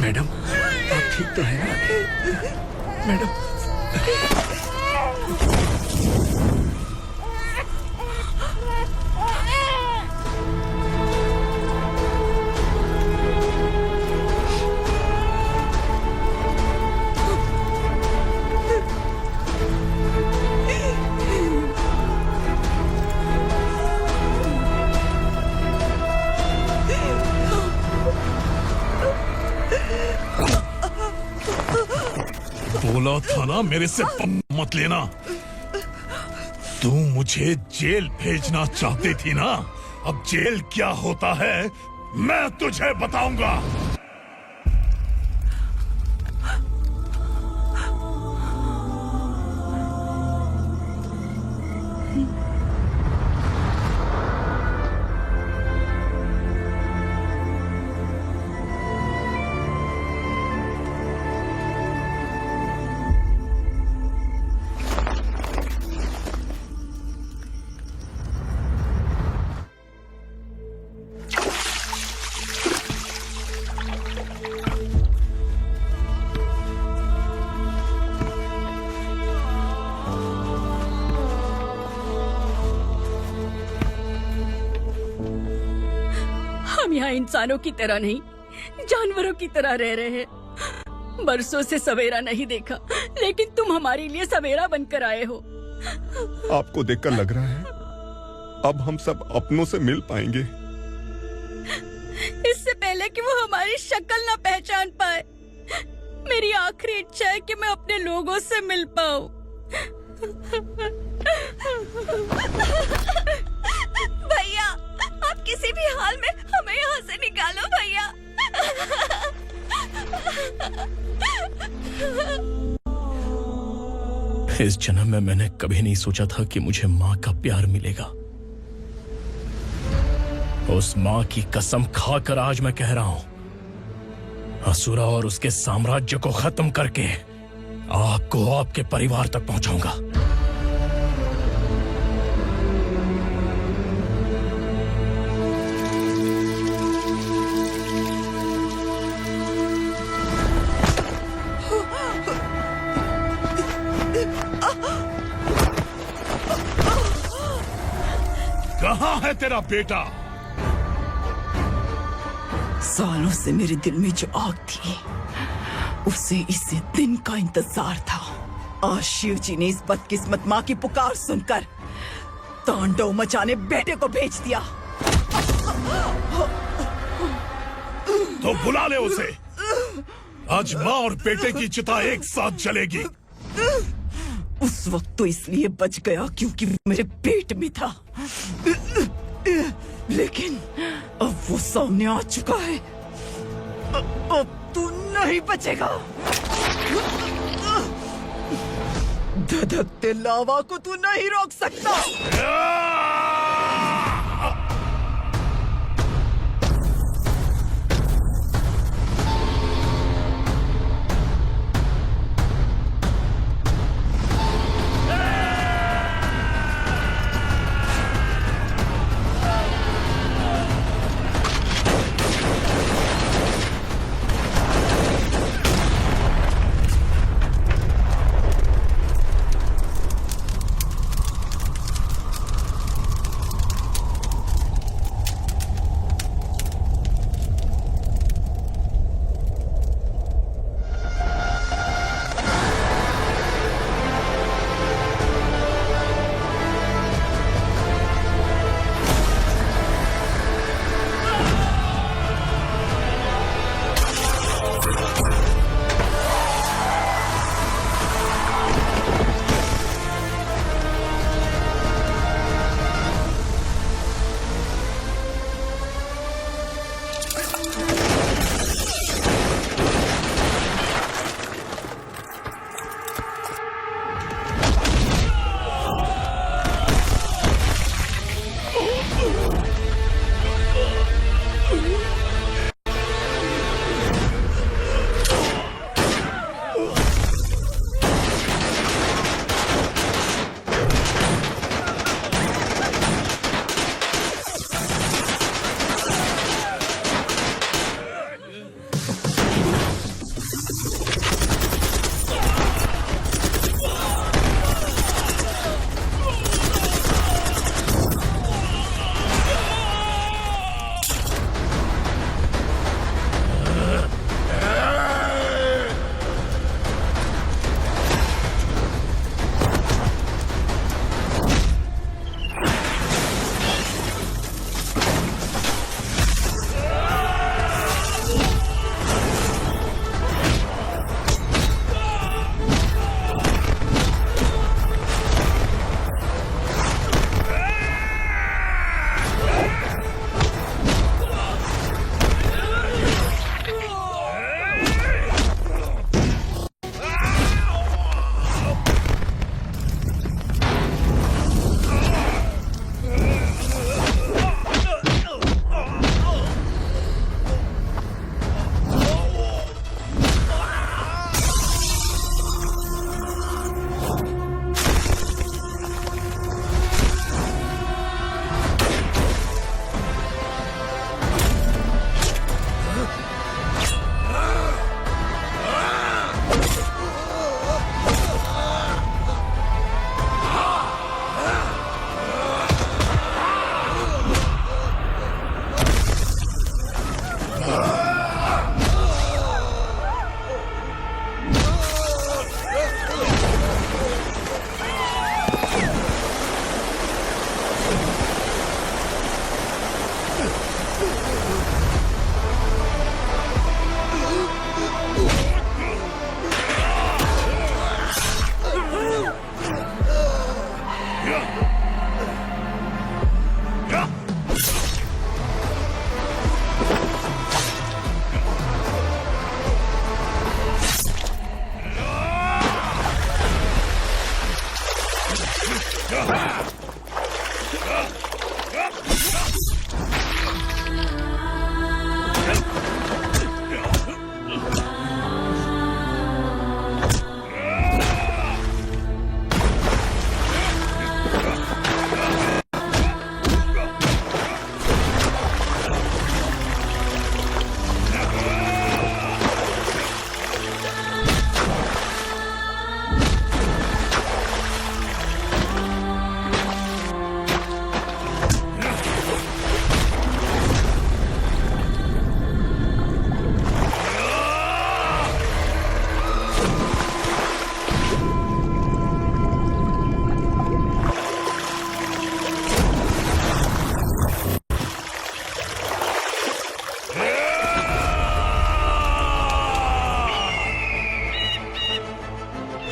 मैडम आप ठीक तो है ना मैडम? बोला था ना मेरे से पंगा मत लेना। तू मुझे जेल भेजना चाहती थी ना, अब जेल क्या होता है मैं तुझे बताऊंगा। हम यहाँ इंसानों की तरह नहीं, जानवरों की तरह रह रहे हैं। बरसों से सवेरा नहीं देखा, लेकिन तुम हमारे लिए सवेरा बनकर आए हो। आपको देखकर लग रहा है अब हम सब अपनों से मिल पाएंगे। इससे पहले कि वो हमारी शक्ल ना पहचान पाए, मेरी आखिरी इच्छा है कि मैं अपने लोगों से मिल पाऊं। भैया, आप किसी भी हाल में हमें यहाँ से निकालो भैया। इस जन्म में मैंने कभी नहीं सोचा था कि मुझे माँ का प्यार मिलेगा। उस माँ की कसम खाकर आज मैं कह रहा हूं, असुरा और उसके साम्राज्य को खत्म करके आपको आपके परिवार तक पहुंचाऊंगा। कहाँ है तेरा बेटा? सालों से मेरे दिल में जो आग थी, उसे इसी दिन का इंतजार था। आज शिव जी ने इस बदकिस्मत माँ की पुकार सुनकर तांडव मचाने बेटे को भेज दिया। तो बुला ले उसे। आज माँ और बेटे की चिता एक साथ जलेगी। उस वक्त तो इसलिए बच गया क्योंकि वो मेरे पेट में था, लेकिन अब वो सामने आ चुका है। अब तू नहीं बचेगा। धधकते लावा को तू नहीं रोक सकता।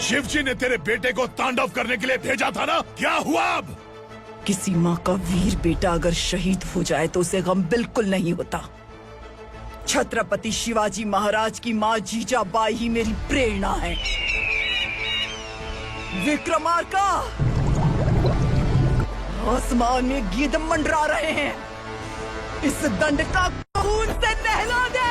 शिव जी ने तेरे बेटे को तांडव करने के लिए भेजा था ना, क्या हुआ अब? किसी माँ का वीर बेटा अगर शहीद हो जाए तो उसे गम बिल्कुल नहीं होता। छत्रपति शिवाजी महाराज की माँ जीजाबाई ही मेरी प्रेरणा है। विक्रमार्का, आसमान में गीत मंडरा रहे हैं। इस दंड का खून से नहला दे।